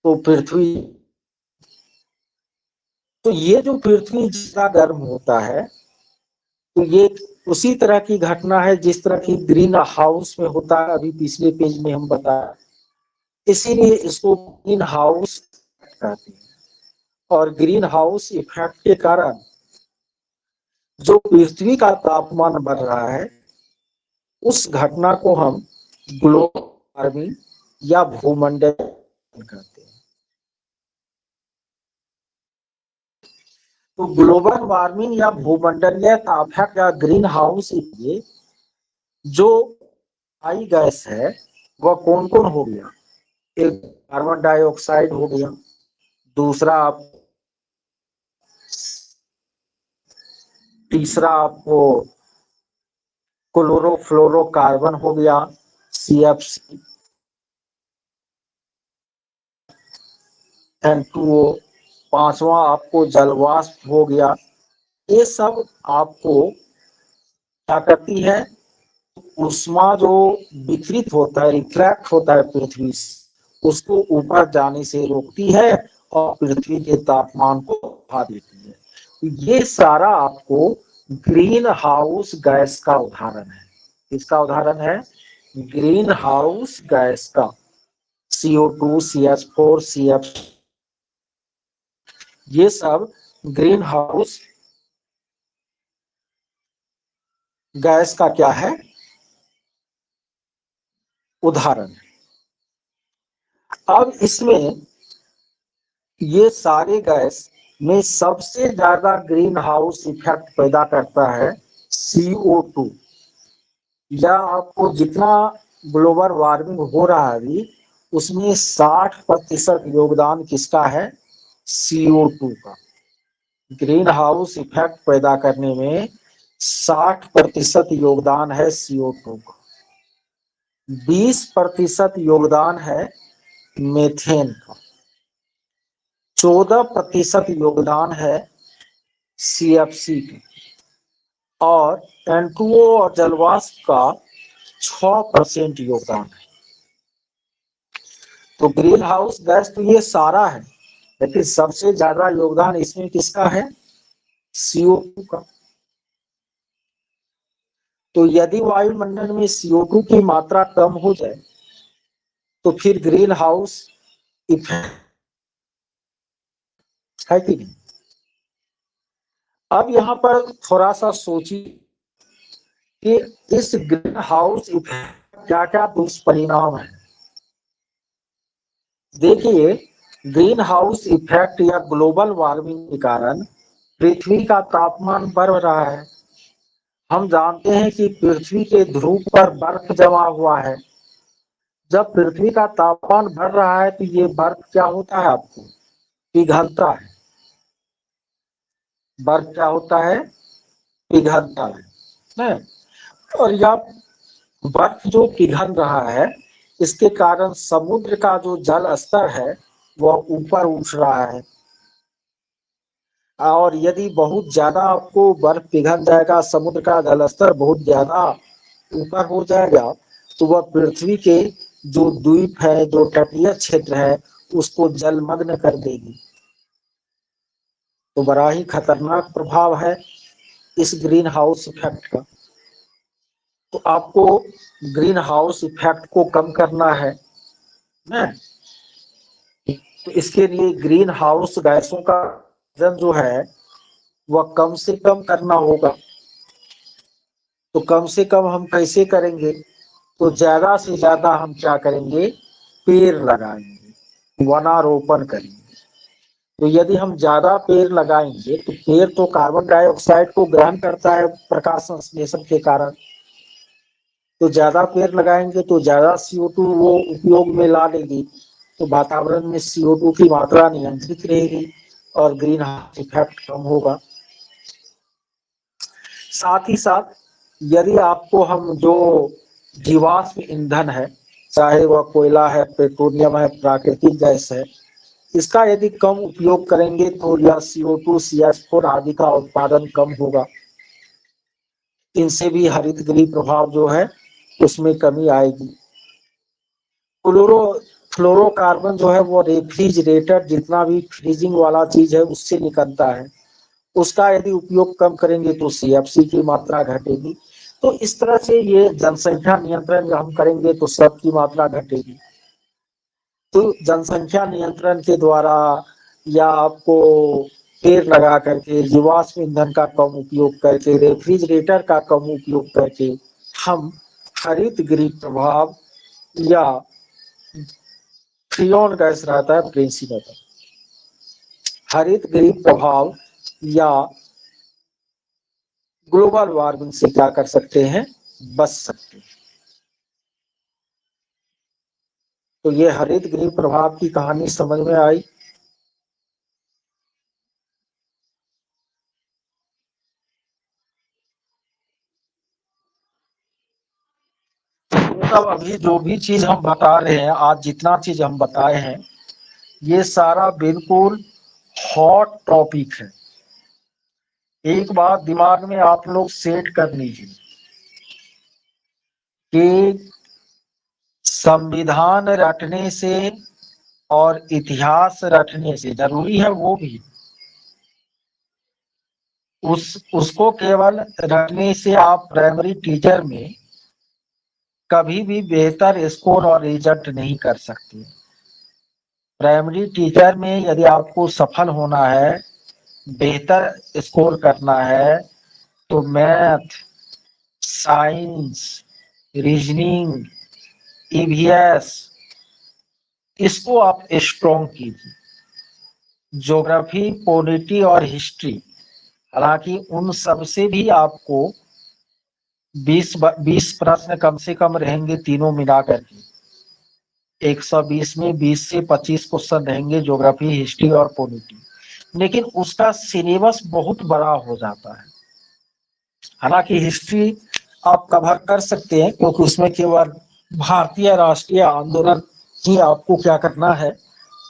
तो पृथ्वी, तो ये जो पृथ्वी जितना गर्म होता है, तो ये उसी तरह की घटना है जिस तरह की ग्रीन हाउस में होता है। अभी पिछले पेज में हम बताया, इसीलिए इसको ग्रीन हाउस कहते हैं। और ग्रीन हाउस इफेक्ट के कारण जो पृथ्वी का तापमान बढ़ रहा है उस घटना को हम ग्लोबल वार्मिंग या भूमंडल कहते हैं। तो ग्लोबल वार्मिंग या भूमंडलीय तापमान या ग्रीन हाउस ये जो आई गैस है वह कौन कौन हो गया, एक कार्बन डाइऑक्साइड हो गया, दूसरा आप तीसरा आपको क्लोरोफ्लोरोकार्बन हो गया CFC, N2O, पांचवा आपको जलवाष्प हो गया। ये सब आपको क्या करती है, ऊष्मा जो विकृत होता है, रिफ्रैक्ट होता है पृथ्वी से, उसको ऊपर जाने से रोकती है और पृथ्वी के तापमान को बढ़ा देती है। ये सारा आपको ग्रीन हाउस गैस का उदाहरण है। इसका उदाहरण है ग्रीन हाउस गैस का, CO2, CH4, CF, ये सब ग्रीन हाउस गैस का क्या है, उदाहरण। अब इसमें ये सारे गैस में सबसे ज्यादा ग्रीन हाउस इफेक्ट पैदा करता है CO2। या आपको जितना ग्लोबल वार्मिंग हो रहा है अभी उसमें 60% योगदान किसका है, CO2 का। ग्रीन हाउस इफेक्ट पैदा करने में 60% योगदान है CO2 का। 20% योगदान है मेथेन का। 14% योगदान है CFC का। और N2O और जलवाष्प का 6% योगदान है। तो ग्रीन हाउस गैस तो ये सारा है, लेकिन सबसे ज्यादा योगदान इसमें किसका है, CO2 का। तो यदि वायुमंडल में CO2 की मात्रा कम हो जाए तो फिर ग्रीन हाउस इफेक्ट है कि नहीं। अब यहाँ पर थोड़ा सा सोचिए कि इस ग्रीन हाउस इफेक्ट क्या क्या दुष्परिणाम है। देखिए, ग्रीन हाउस इफेक्ट या ग्लोबल वार्मिंग के कारण पृथ्वी का तापमान बढ़ रहा है। हम जानते हैं कि पृथ्वी के ध्रुव पर बर्फ जमा हुआ है। जब पृथ्वी का तापमान बढ़ रहा है तो ये बर्फ क्या होता है, आपको पिघलता है। बर्फ क्या होता है, पिघलता है ना? और यह बर्फ जो पिघल रहा है, इसके कारण समुद्र का जो जल स्तर है वह ऊपर उठ रहा है। और यदि बहुत ज्यादा आपको बर्फ पिघल जाएगा, समुद्र का जल स्तर बहुत ज्यादा ऊपर हो जाएगा, तो वह पृथ्वी के जो द्वीप है, जो तटीय क्षेत्र है, उसको जलमग्न कर देगी। तो बड़ा ही खतरनाक प्रभाव है इस ग्रीन हाउस इफेक्ट का। तो आपको ग्रीन हाउस इफेक्ट को कम करना है ना? तो इसके लिए ग्रीन हाउस गैसों का उत्सर्जन जो है वह कम से कम करना होगा। तो कम से कम हम कैसे करेंगे? तो ज्यादा से ज्यादा हम क्या करेंगे, पेड़ लगाएंगे, वनारोपण करेंगे। तो यदि हम ज्यादा पेड़ लगाएंगे तो पेड़ तो कार्बन डाइऑक्साइड को ग्रहण करता है प्रकाश संश्लेषण के कारण। तो ज्यादा पेड़ लगाएंगे तो ज्यादा CO2 वो उपयोग में ला लेगी, तो वातावरण में CO2 की मात्रा नियंत्रित रहेगी और ग्रीन हाउस इफेक्ट कम होगा। साथ ही साथ यदि आपको हम जो जीवाश्म ईंधन है, चाहे वह कोयला है, पेट्रोलियम है, प्राकृतिक गैस है, इसका यदि कम उपयोग करेंगे तो यह CO2, CH4 आदि का उत्पादन कम होगा। इनसे भी हरित गृह प्रभाव जो है उसमें कमी आएगी। फ्लोरोकार्बन जो है वो रेफ्रिजरेटर, जितना भी फ्रीजिंग वाला चीज है उससे निकलता है, उसका यदि उपयोग कम करेंगे तो CFC की मात्रा घटेगी। तो इस तरह से ये जनसंख्या नियंत्रण जब हम करेंगे तो सबकी मात्रा घटेगी। तो जनसंख्या नियंत्रण के द्वारा या आपको पेड़ लगा करके, जीवाश्म ईंधन का कम उपयोग करके, रेफ्रिजरेटर का कम उपयोग करके हम हरित गृह प्रभाव या फ्रीऑन गैस रहता है प्रिंसिपल, हरित गृह प्रभाव या ग्लोबल वार्मिंग से क्या कर सकते हैं, बच सकते हैं। तो ये हरित गृह प्रभाव की कहानी समझ में आई। मतलब अभी जो भी चीज हम बता रहे हैं, आज जितना चीज हम बताए हैं, ये सारा बिल्कुल हॉट टॉपिक है। एक बात दिमाग में आप लोग सेट कर लीजिए कि संविधान रटने से और इतिहास रटने से जरूरी है वो भी, उसको केवल रटने से आप प्राइमरी टीचर में कभी भी बेहतर स्कोर और रिजल्ट नहीं कर सकते। प्राइमरी टीचर में यदि आपको सफल होना है, बेहतर स्कोर करना है, तो मैथ, साइंस, रीजनिंग, EVS, इसको आप स्ट्रॉन्ग कीजिए। ज्योग्राफी, पॉलिटी और हिस्ट्री, हालांकि उन सब से भी आपको 20 प्रश्न कम से कम रहेंगे, तीनों मिलाकर के 120 में 20 से 25 क्वेश्चन रहेंगे ज्योग्राफी, हिस्ट्री और पॉलिटी। लेकिन उसका सिलेबस बहुत बड़ा हो जाता है। हालांकि हिस्ट्री आप कवर कर सकते हैं क्योंकि उसमें केवल भारतीय राष्ट्रीय आंदोलन ही आपको क्या करना है,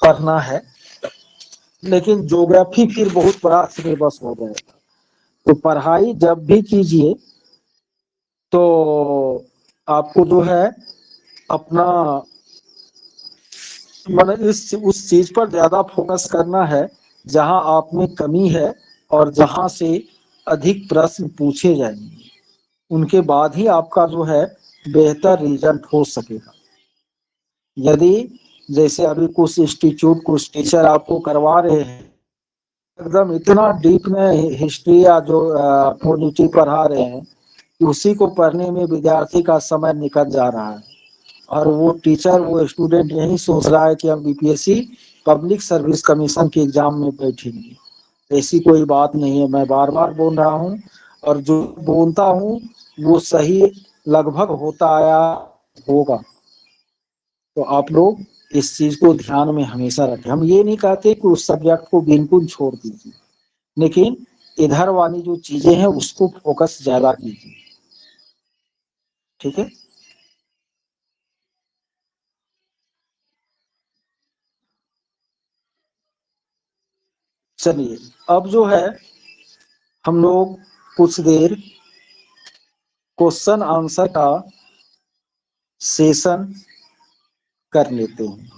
पढ़ना है। लेकिन ज्योग्राफी फिर बहुत बड़ा सिलेबस हो जाएगा। तो पढ़ाई जब भी कीजिए तो आपको जो है अपना मतलब उस चीज पर ज्यादा फोकस करना है जहां आप में कमी है और जहां से अधिक प्रश्न पूछे जाएंगे, उनके बाद ही आपका जो है बेहतर रिजल्ट हो सकेगा। यदि जैसे अभी कुछ इंस्टीट्यूट, कुछ टीचर आपको करवा रहे हैं एकदम इतना डीप में हिस्ट्री या जो पॉलिटी पढ़ा रहे हैं, उसी को पढ़ने में विद्यार्थी का समय निकल जा रहा है और वो टीचर, वो स्टूडेंट यही सोच रहा है कि हम BPSC पब्लिक सर्विस कमीशन के एग्जाम में बैठेंगे। ऐसी कोई बात नहीं है, मैं बार बार बोल रहा हूँ और जो बोलता हूँ वो सही लगभग होता आया होगा। तो आप लोग इस चीज को ध्यान में हमेशा रखें। हम ये नहीं कहते कि उस सब्जेक्ट को बिल्कुल छोड़ दीजिए, लेकिन इधर वाली जो चीजें हैं उसको फोकस ज्यादा कीजिए। ठीक है। चलिए अब जो है हम लोग कुछ देर क्वेश्चन आंसर का सेशन कर लेते हैं।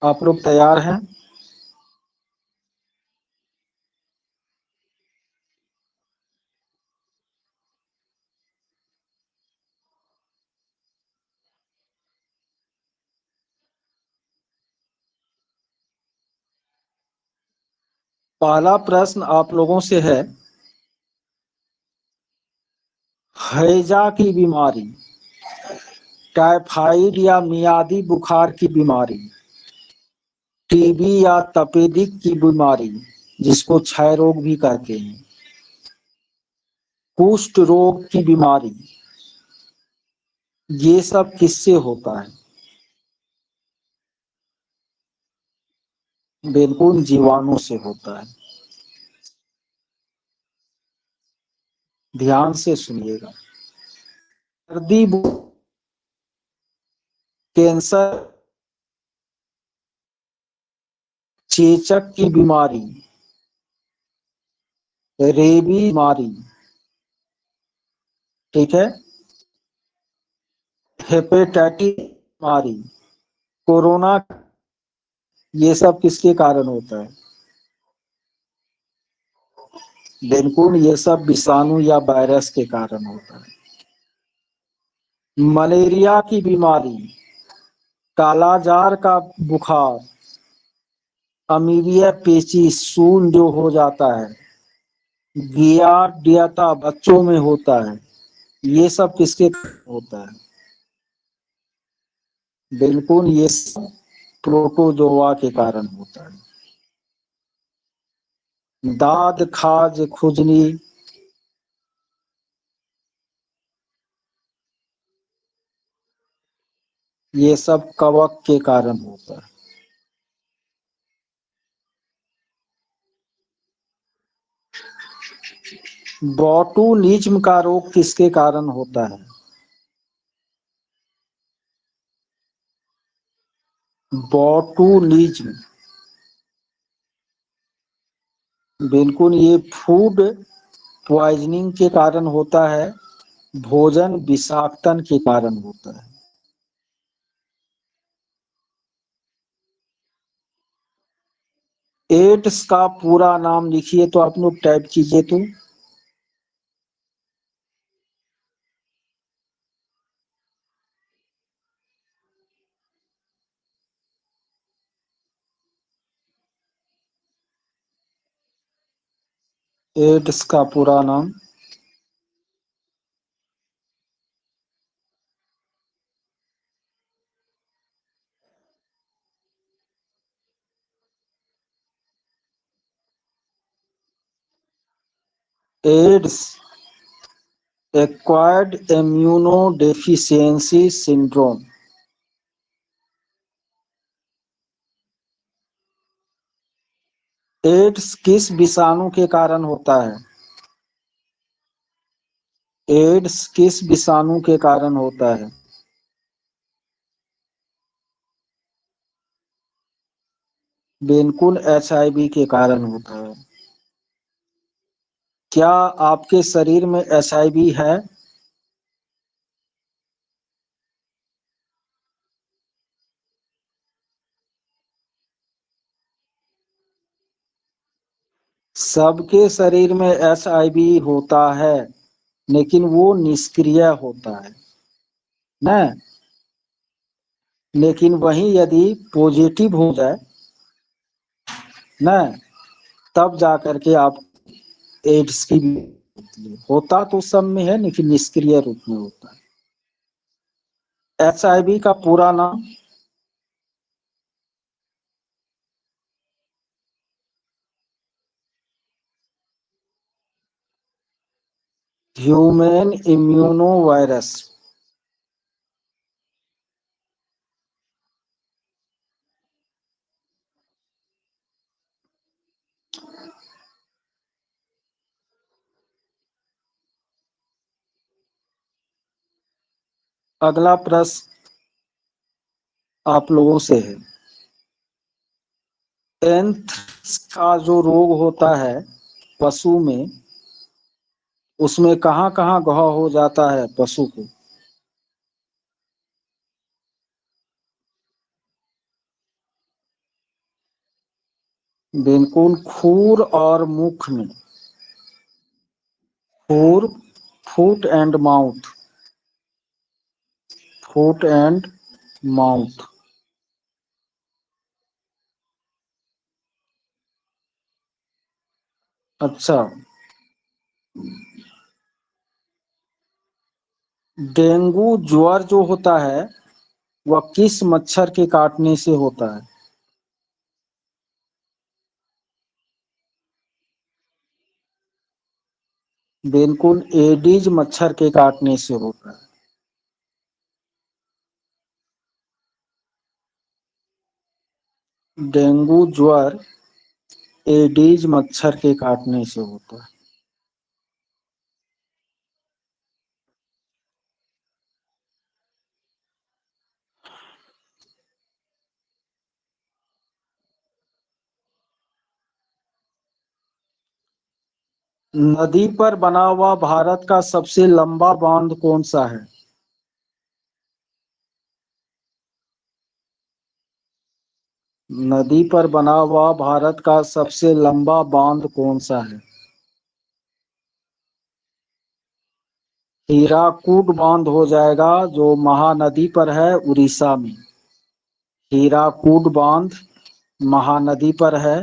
आप लोग तैयार हैं? पहला प्रश्न आप लोगों से है, हैजा की बीमारी, टाइफाइड या मियादी बुखार की बीमारी, टीबी या तपेदिक की बीमारी जिसको क्षय रोग भी कहते हैं, कुष्ठ रोग की बीमारी, ये सब किससे होता है? बिल्कुल जीवाणु से होता है। ध्यान से सुनिएगा। सर्दी, कैंसर, चेचक की बीमारी, रेबी बीमारी, ठीक है, हेपेटाइटिस बीमारी, कोरोना, ये सब किसके कारण होता है? बिल्कुल ये सब विषाणु या वायरस के कारण होता है। मलेरिया की बीमारी, कालाजार का बुखार, अमीबिया पेचिस सून जो हो जाता है, गियार्डियाता बच्चों में होता है, ये सब किसके कारण होता है? बिल्कुल ये सब प्रोटोजोआ के कारण होता है। दाद, खाज, खुजली, ये सब कवक के कारण होता है। बोटुलिज्म का रोग किसके कारण होता है? बोटुलिज्म, बिल्कुल ये फूड पॉइजनिंग के कारण होता है, भोजन विषाक्तन के कारण होता है। एड्स का पूरा नाम लिखिए तो आप लोग टाइप कीजिए तो। एड्स का पूरा नाम, AIDS acquired immunodeficiency syndrome. AIDS किस विषाणु के कारण होता है? एड्स किस विषाणु के कारण होता है? बिल्कुल HIV के कारण होता है। क्या आपके शरीर में HIV है? सबके शरीर में HIV होता है, लेकिन वो निष्क्रिय होता है ना। लेकिन वहीं यदि पॉजिटिव हो जाए ना, तब जाकर के आप एड्स की होता तो सब में है, लेकिन निष्क्रिय रूप में होता है। HIV का पूरा नाम ह्यूमन इम्यूनो वायरस। अगला प्रश्न आप लोगों से है। एंथ्रेक्स का जो रोग होता है पशु में, उसमें कहाँ कहाँ घाव हो जाता है पशु को? बिल्कुल, खुर और मुख में। खुर, foot and mouth. Foot and mouth. अच्छा, डेंगू ज्वर जो होता है वह किस मच्छर के काटने से होता है? बिल्कुल, एडीज मच्छर के काटने से होता है। डेंगू ज्वर एडीज मच्छर के काटने से होता है। नदी पर बना हुआ भारत का सबसे लंबा बांध कौन सा है? नदी पर बना हुआ भारत का सबसे लंबा बांध कौन सा है? हीराकुड बांध हो जाएगा, जो महानदी पर है उड़ीसा में। हीराकुड बांध महानदी पर है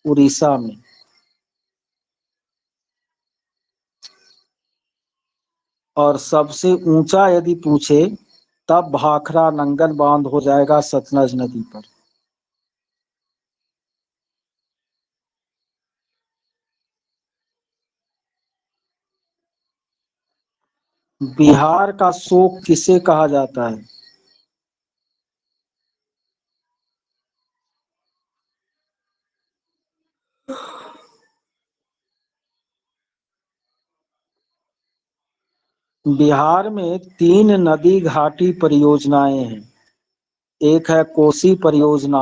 उड़ीसा में। और सबसे ऊंचा यदि पूछे तब भाखड़ा नंगल बांध हो जाएगा सतलज नदी पर। बिहार का शोक किसे कहा जाता है? बिहार में 3 नदी घाटी परियोजनाएं हैं। एक है कोसी परियोजना,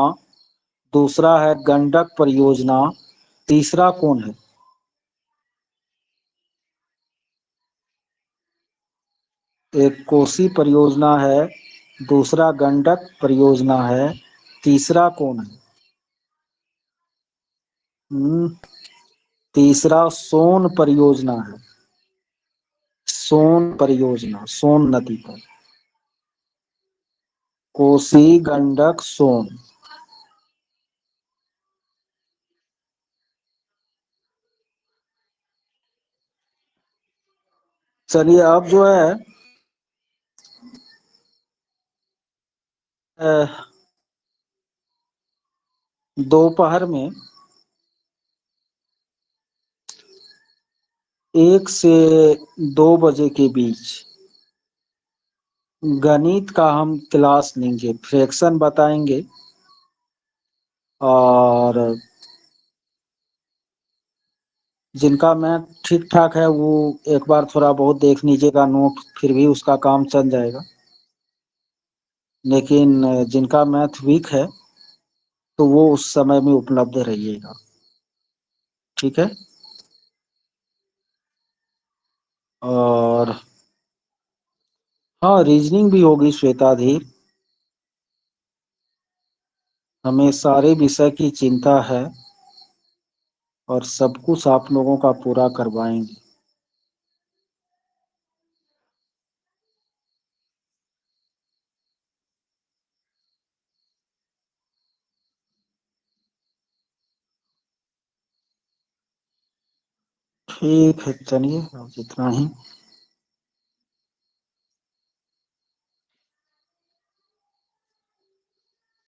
दूसरा है गंडक परियोजना, तीसरा कौन है? एक कोसी परियोजना है, दूसरा गंडक परियोजना है, तीसरा कौन है? हम्म, तीसरा सोन परियोजना है। सोन परियोजना, सोन नदी पर। कोसी, गंडक, सोन। चलिए, अब जो है दोपहर में 1 से 2 बजे के बीच गणित का हम क्लास लेंगे, फ्रैक्शन बताएंगे। और जिनका मैथ ठीक ठाक है वो एक बार थोड़ा बहुत देख लीजिएगा नोट, फिर भी उसका काम चल जाएगा। लेकिन जिनका मैथ वीक है तो वो उस समय में उपलब्ध रहिएगा, ठीक है। और हाँ, रीजनिंग भी होगी श्वेताधीर। हमें सारे विषय की चिंता है और सब कुछ आप लोगों का पूरा करवाएंगे। ठीक है, चलिए अब इतना ही।